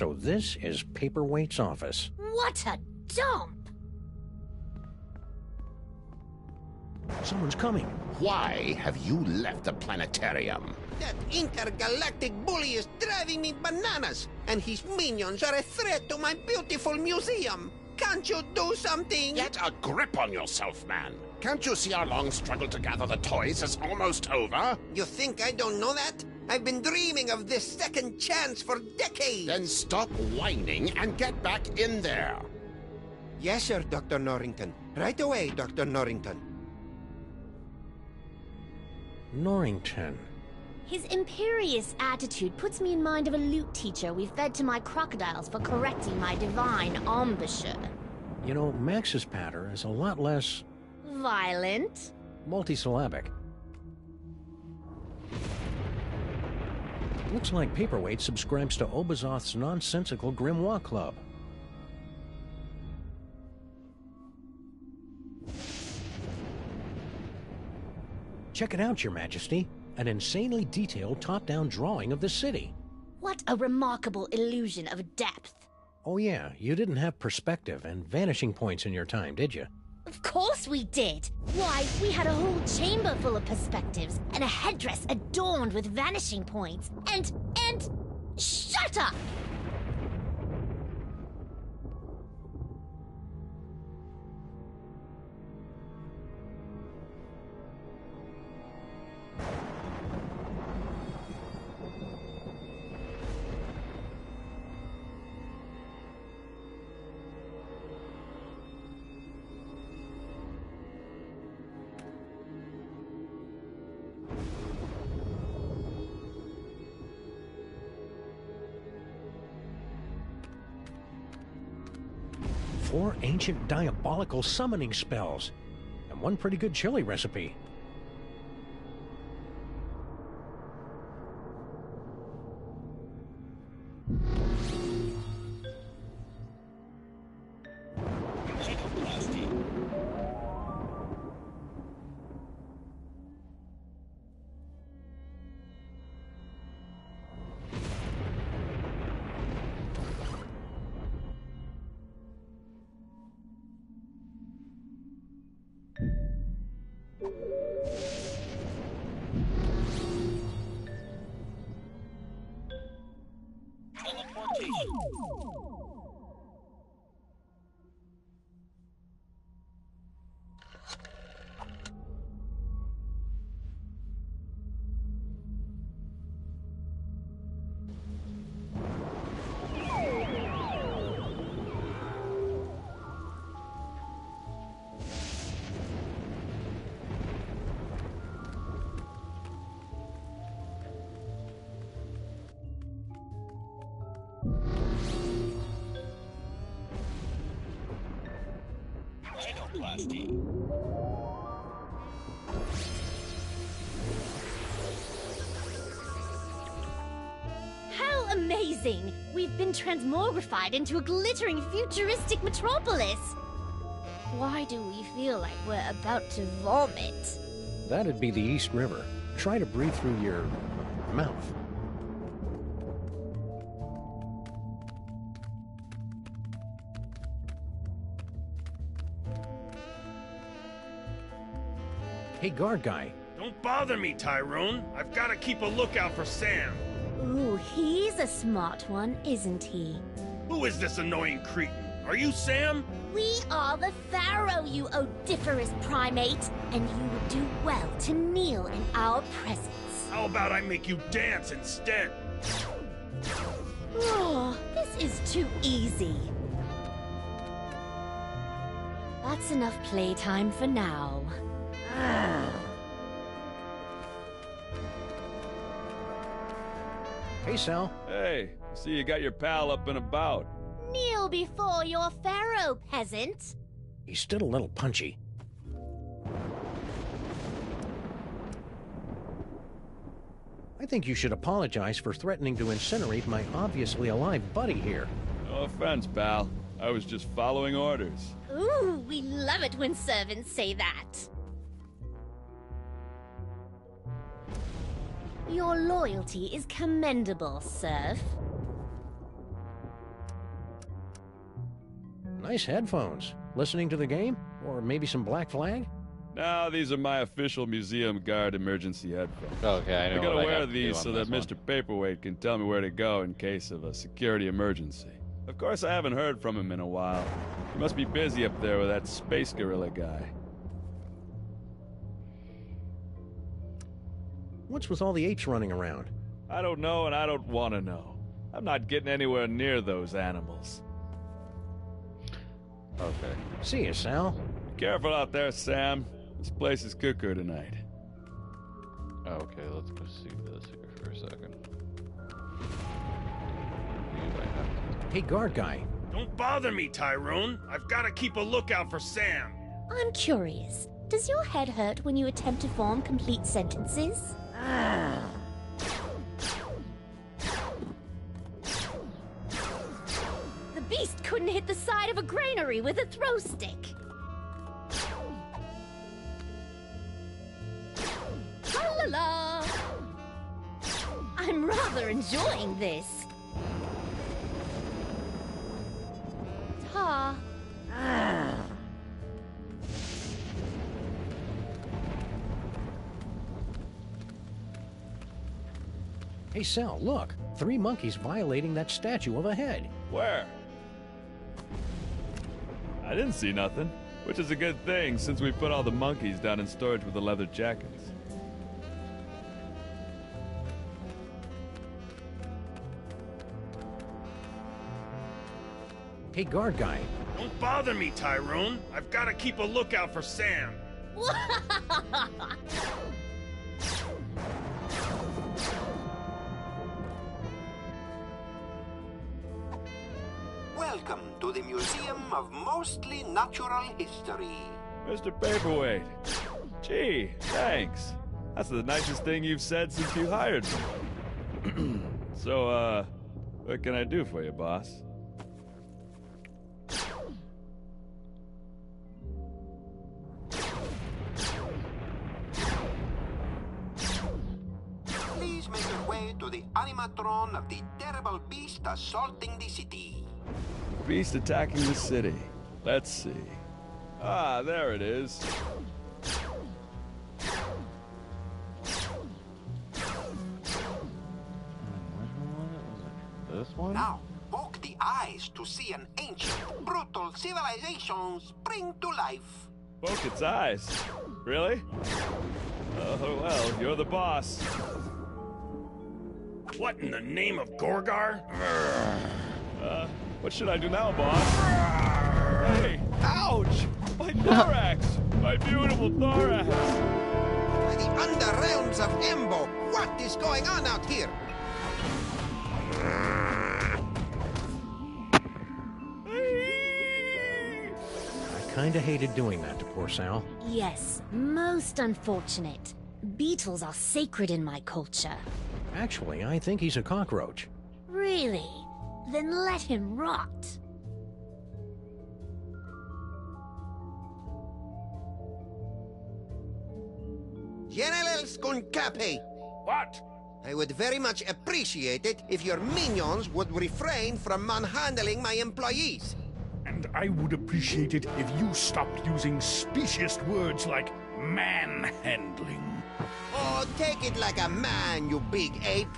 So this is Paperweight's office. What a dump! Someone's coming. Why have you left the planetarium? That intergalactic bully is driving me bananas, and his minions are a threat to my beautiful museum. Can't you do something? Get a grip on yourself, man. Can't you see our long struggle to gather the toys is almost over? You think I don't know that? I've been dreaming of this second chance for decades. Then stop whining and get back in there. Yes, sir, Dr. Norrington. Right away, Dr. Norrington. Norrington. His imperious attitude puts me in mind of a lute teacher we fed to my crocodiles for correcting my divine embouchure. You know, Max's patter is a lot less... Violent? multisyllabic. Looks like Paperweight subscribes to Obazoth's nonsensical Grimoire Club. Check it out, Your Majesty. An insanely detailed top-down drawing of the city. What a remarkable illusion of depth. Oh yeah, you didn't have perspective and vanishing points in your time, did you? Of course we did. Why, we had a whole chamber full of perspectives and a headdress adorned with vanishing points. And... Shut up! Four ancient diabolical summoning spells, and one pretty good chili recipe. How amazing! We've been transmogrified into a glittering futuristic metropolis! Why do we feel like we're about to vomit? That'd be the East River. Try to breathe through your mouth. Hey, guard guy. Don't bother me, Tyrone. I've got to keep a lookout for Sam. Ooh, he's a smart one, isn't he? Who is this annoying cretin? Are you Sam? We are the Pharaoh, you odiferous primate, and you would do well to kneel in our presence. How about I make you dance instead? Oh, this is too easy. That's enough playtime for now. Hey, Sal. Hey, I see you got your pal up and about. Kneel before your pharaoh, peasant. He's still a little punchy. I think you should apologize for threatening to incinerate my obviously alive buddy here. No offense, pal. I was just following orders. Ooh, we love it when servants say that. Your loyalty is commendable, serf. Nice headphones. Listening to the game? Or maybe some Black Flag? No, these are my official museum guard emergency headphones. Okay, I know. I gotta what I wear have to do these on so that this Mr. Paperweight can tell me where to go in case of a security emergency. Of course, I haven't heard from him in a while. He must be busy up there with that space gorilla guy. What's with all the apes running around? I don't know and I don't want to know. I'm not getting anywhere near those animals. Okay. See you, Sal. Be careful out there, Sam. This place is cuckoo tonight. Okay, let's go see this here for a second. Hey, guard guy. Don't bother me, Tyrone. I've got to keep a lookout for Sam. I'm curious. Does your head hurt when you attempt to form complete sentences? The beast couldn't hit the side of a granary with a throw stick. La la la! I'm rather enjoying this. Ta. Hey, Sal, look. 3 monkeys violating that statue of a head. Where? I didn't see nothing. Which is a good thing, since we put all the monkeys down in storage with the leather jackets. Hey, guard guy. Don't bother me, Tyrone. I've got to keep a lookout for Sam. Welcome to the Museum of Mostly Natural History. Mr. Paperweight. Gee, thanks. That's the nicest thing you've said since you hired me. So, what can I do for you, boss? Please make your way to the animatron of the terrible beast assaulting the city. Beast attacking the city. Let's see. Ah, there it is. This one? Now, poke the eyes to see an ancient, brutal civilization spring to life. Poke its eyes. Really? Oh, well, you're the boss. What in the name of Gorgar? What should I do now, boss? Hey, ouch! My thorax! My beautiful thorax! By the underrealms of Embo, what is going on out here? I kinda hated doing that to poor Sal. Yes, most unfortunate. Beetles are sacred in my culture. Actually, I think he's a cockroach. Really? Then let him rot. General Skunkape! What? I would very much appreciate it if your minions would refrain from manhandling my employees. And I would appreciate it if you stopped using specious words like manhandling. Oh, take it like a man, you big ape.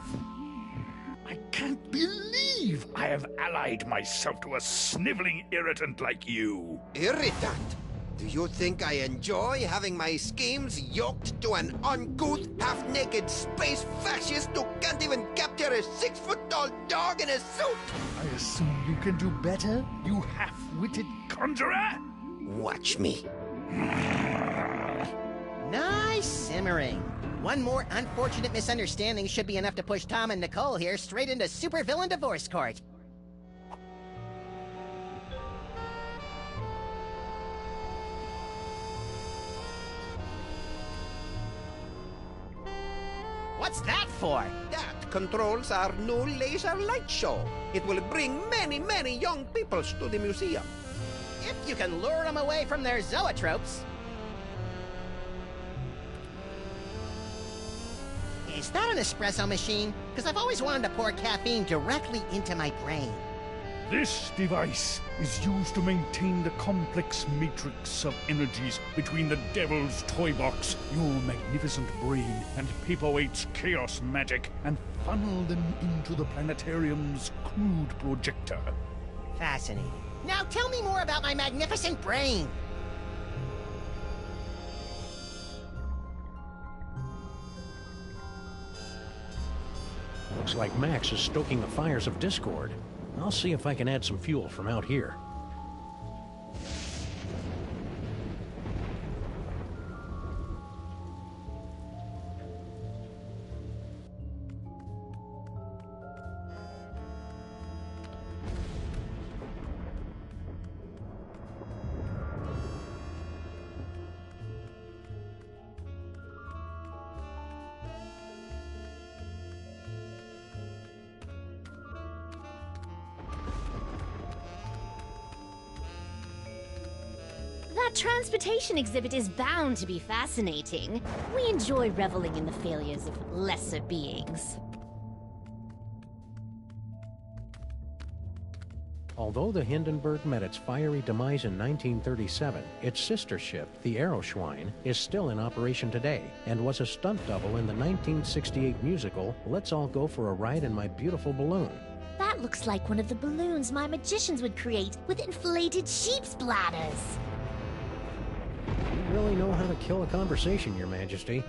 I can't believe I have allied myself to a sniveling irritant like you. Irritant? Do you think I enjoy having my schemes yoked to an uncouth, half-naked space fascist who can't even capture a 6-foot-tall dog in a suit? I assume you can do better, you half-witted conjurer? Watch me. Nice simmering. One more unfortunate misunderstanding should be enough to push Tom and Nicole here straight into supervillain divorce court. What's that for? That controls our new laser light show. It will bring many, many young peoples to the museum. If you can lure them away from their zoetropes. Is that an espresso machine? Because I've always wanted to pour caffeine directly into my brain. This device is used to maintain the complex matrix of energies between the Devil's Toy Box, your magnificent brain, and Paperweight's chaos magic, and funnel them into the planetarium's crude projector. Fascinating. Now tell me more about my magnificent brain. Looks like Max is stoking the fires of discord. I'll see if I can add some fuel from out here. That transportation exhibit is bound to be fascinating. We enjoy reveling in the failures of lesser beings. Although the Hindenburg met its fiery demise in 1937, its sister ship, the Aeroschwein, is still in operation today and was a stunt double in the 1968 musical Let's All Go for a Ride in My Beautiful Balloon. That looks like one of the balloons my magicians would create with inflated sheep's bladders. You really know how to kill a conversation, Your Majesty.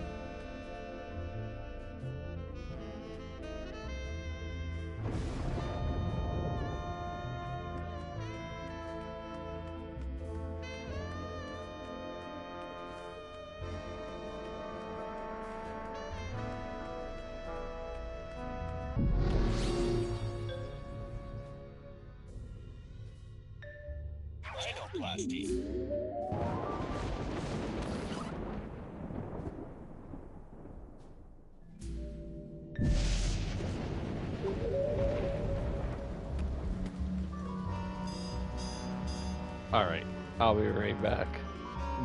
Alright, I'll be right back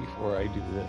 before I do this.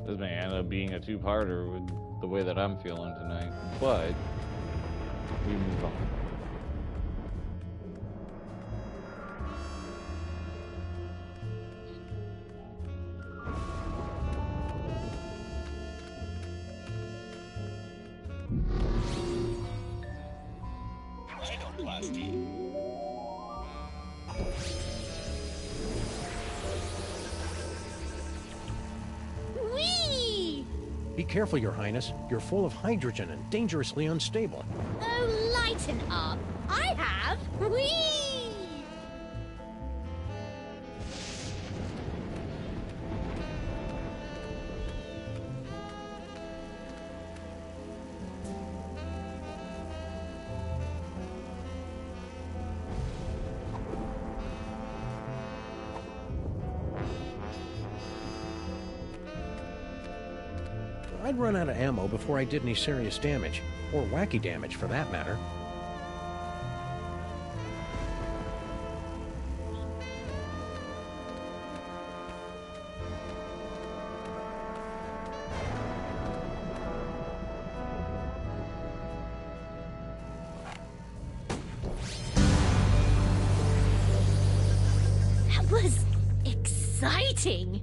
This may end up being a two-parter with the way that I'm feeling tonight, but we move on. Whee! Be careful, Your Highness. You're full of hydrogen and dangerously unstable. Oh, lighten up. I have. Whee! I'd run out of ammo before I did any serious damage. Or wacky damage, for that matter. That was exciting.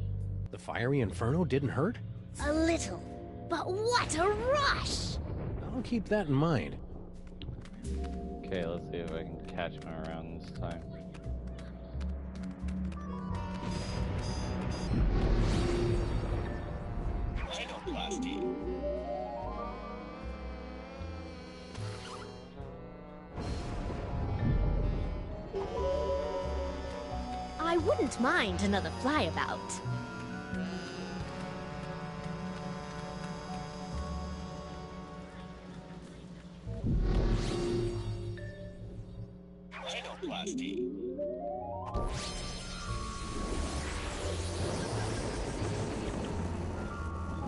The fiery inferno didn't hurt? A little. But what a rush! I'll keep that in mind. Okay, let's see if I can catch him around this time. I wouldn't mind another flyabout.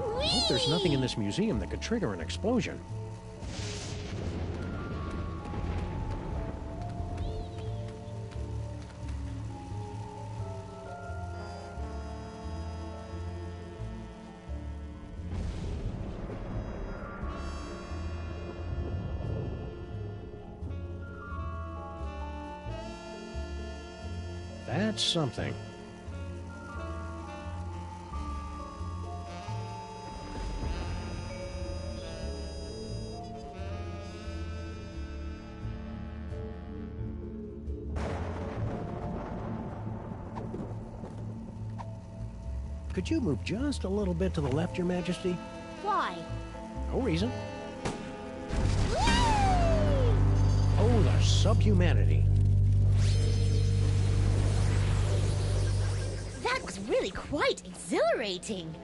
I hope there's nothing in this museum that could trigger an explosion. That's something. Could you move just a little bit to the left, Your Majesty? Why? No reason. Oh, the subhumanity. That was really quite exhilarating.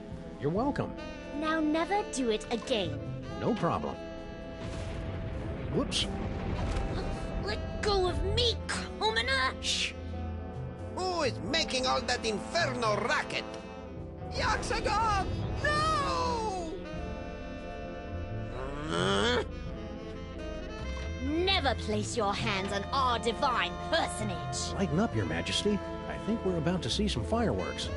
You're welcome. Now never do it again. No problem. Whoops. Let go of me, commoner! Shh. Who is making all that inferno racket? Yaxagog! No! Never place your hands on our divine personage. Lighten up, Your Majesty. I think we're about to see some fireworks.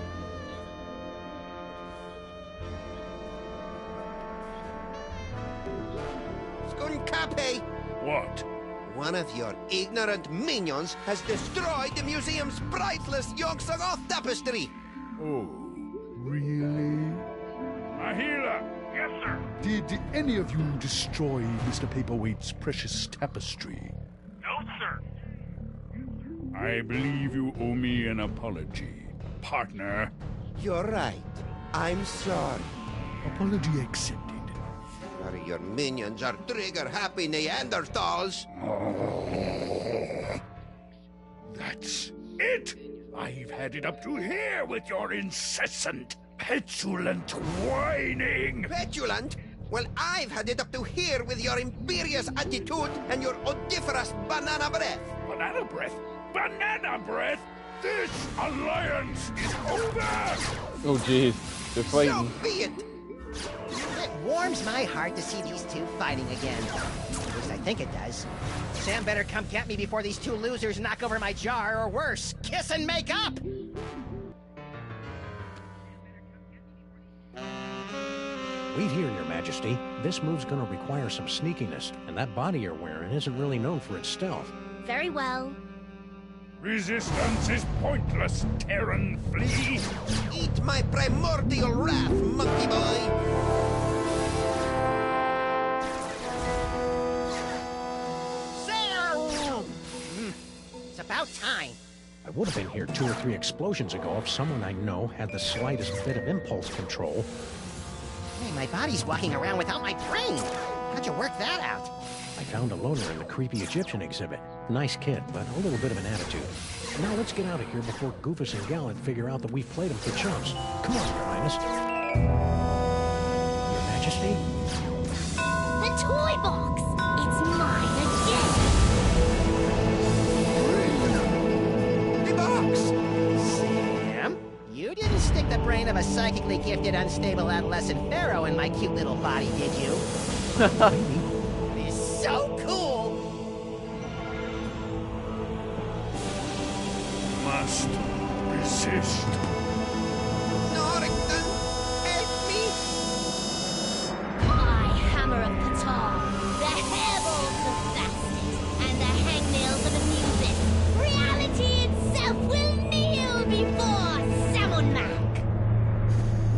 Skunkape! What? One of your ignorant minions has destroyed the museum's priceless Yogg-Sothoth tapestry! Oh, really? Ahila! Yes, sir? Did any of you destroy Mr. Paperweight's precious tapestry? No, sir. I believe you owe me an apology, partner. You're right. I'm sorry. Apology accepted. Sorry, your minions are trigger-happy Neanderthals. That's it! I've had it up to here with your incessant, petulant whining! Petulant? Well, I've had it up to here with your imperious attitude and your odoriferous banana breath. Banana breath? Banana breath? This alliance is over! Oh, jeez. They're fighting. So be it! It warms my heart to see these two fighting again. At least I think it does. Sam better come get me before these two losers knock over my jar, or worse, kiss and make up! Majesty. This move's gonna require some sneakiness, and that body you're wearing isn't really known for its stealth. Very well. Resistance is pointless, Terran flea. Eat my primordial wrath, monkey boy. It's about time. I would have been here 2 or 3 explosions ago if someone I know had the slightest bit of impulse control. Hey, my body's walking around without my brain. How'd you work that out? I found a loner in the creepy Egyptian exhibit. Nice kid, but a little bit of an attitude. Now let's get out of here before Goofus and Gallant figure out that we've played them for chumps. Come on, Your Highness. Your Majesty? The toy box! It's mine again! The box! Sam? You didn't stick the brain of a psychically gifted, unstable adolescent pharaoh in my cute little body, did you? It's so cool! Must resist. Norrington, help me! I, Hammer of Qatar, the hairballs of Bastet, and the hangnails of Amuset, reality itself will kneel before Samonmak!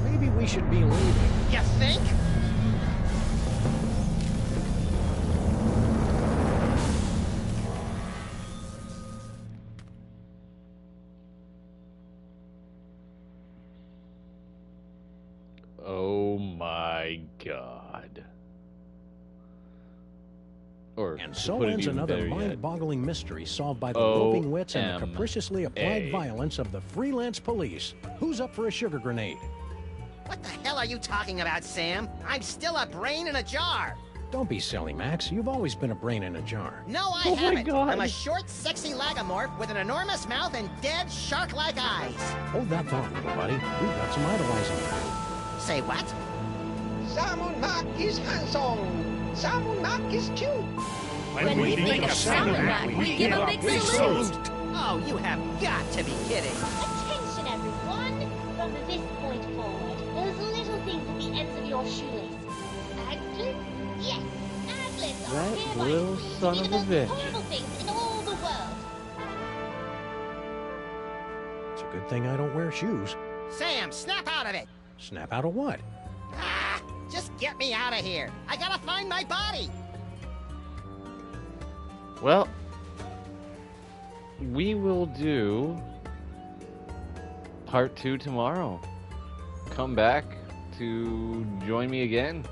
Maybe we should be leaving. You think? Oh my god. Or And to so put it ends even another better yet, mind-boggling mystery solved by the roving wits and the O-M-A. capriciously applied violence of the freelance police. Who's up for a sugar grenade? What the hell are you talking about, Sam? I'm still a brain in a jar. Don't be silly, Max. You've always been a brain in a jar. No, I Oh my haven't. God. I'm a short, sexy lagomorph with an enormous mouth and dead, shark-like eyes. Hold that thought, little buddy. We've got some idolizing to do. Say what? Samonmak is handsome. Samonmak is cute. When we think of Samonmak, we give a big salute. Oh, you have got to be kidding. Attention, everyone! From this point forward, those little things at the ends of your shoelaces. Aglets? Yes, aglets are That hereby little decreed son to be of the a most bitch. horrible things in all the world. It's a good thing I don't wear shoes. Sam, snap out of it. Snap out of what? Ah, just get me out of here. I gotta find my body. Well, we will do part 2 tomorrow. Come back to join me again.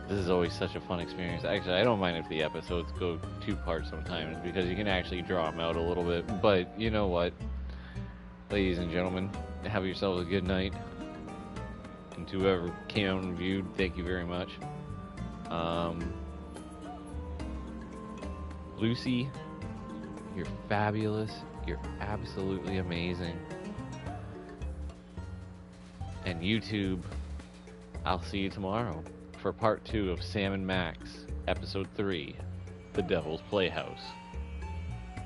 This is always such a fun experience. Actually, I don't mind if the episodes go 2 parts sometimes because you can actually draw them out a little bit. But you know what? Ladies and gentlemen, have yourselves a good night. And to whoever came out and viewed, thank you very much. Lucy, you're fabulous. You're absolutely amazing. And YouTube, I'll see you tomorrow for part 2 of Sam and Max, episode 3, The Devil's Playhouse.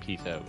Peace out.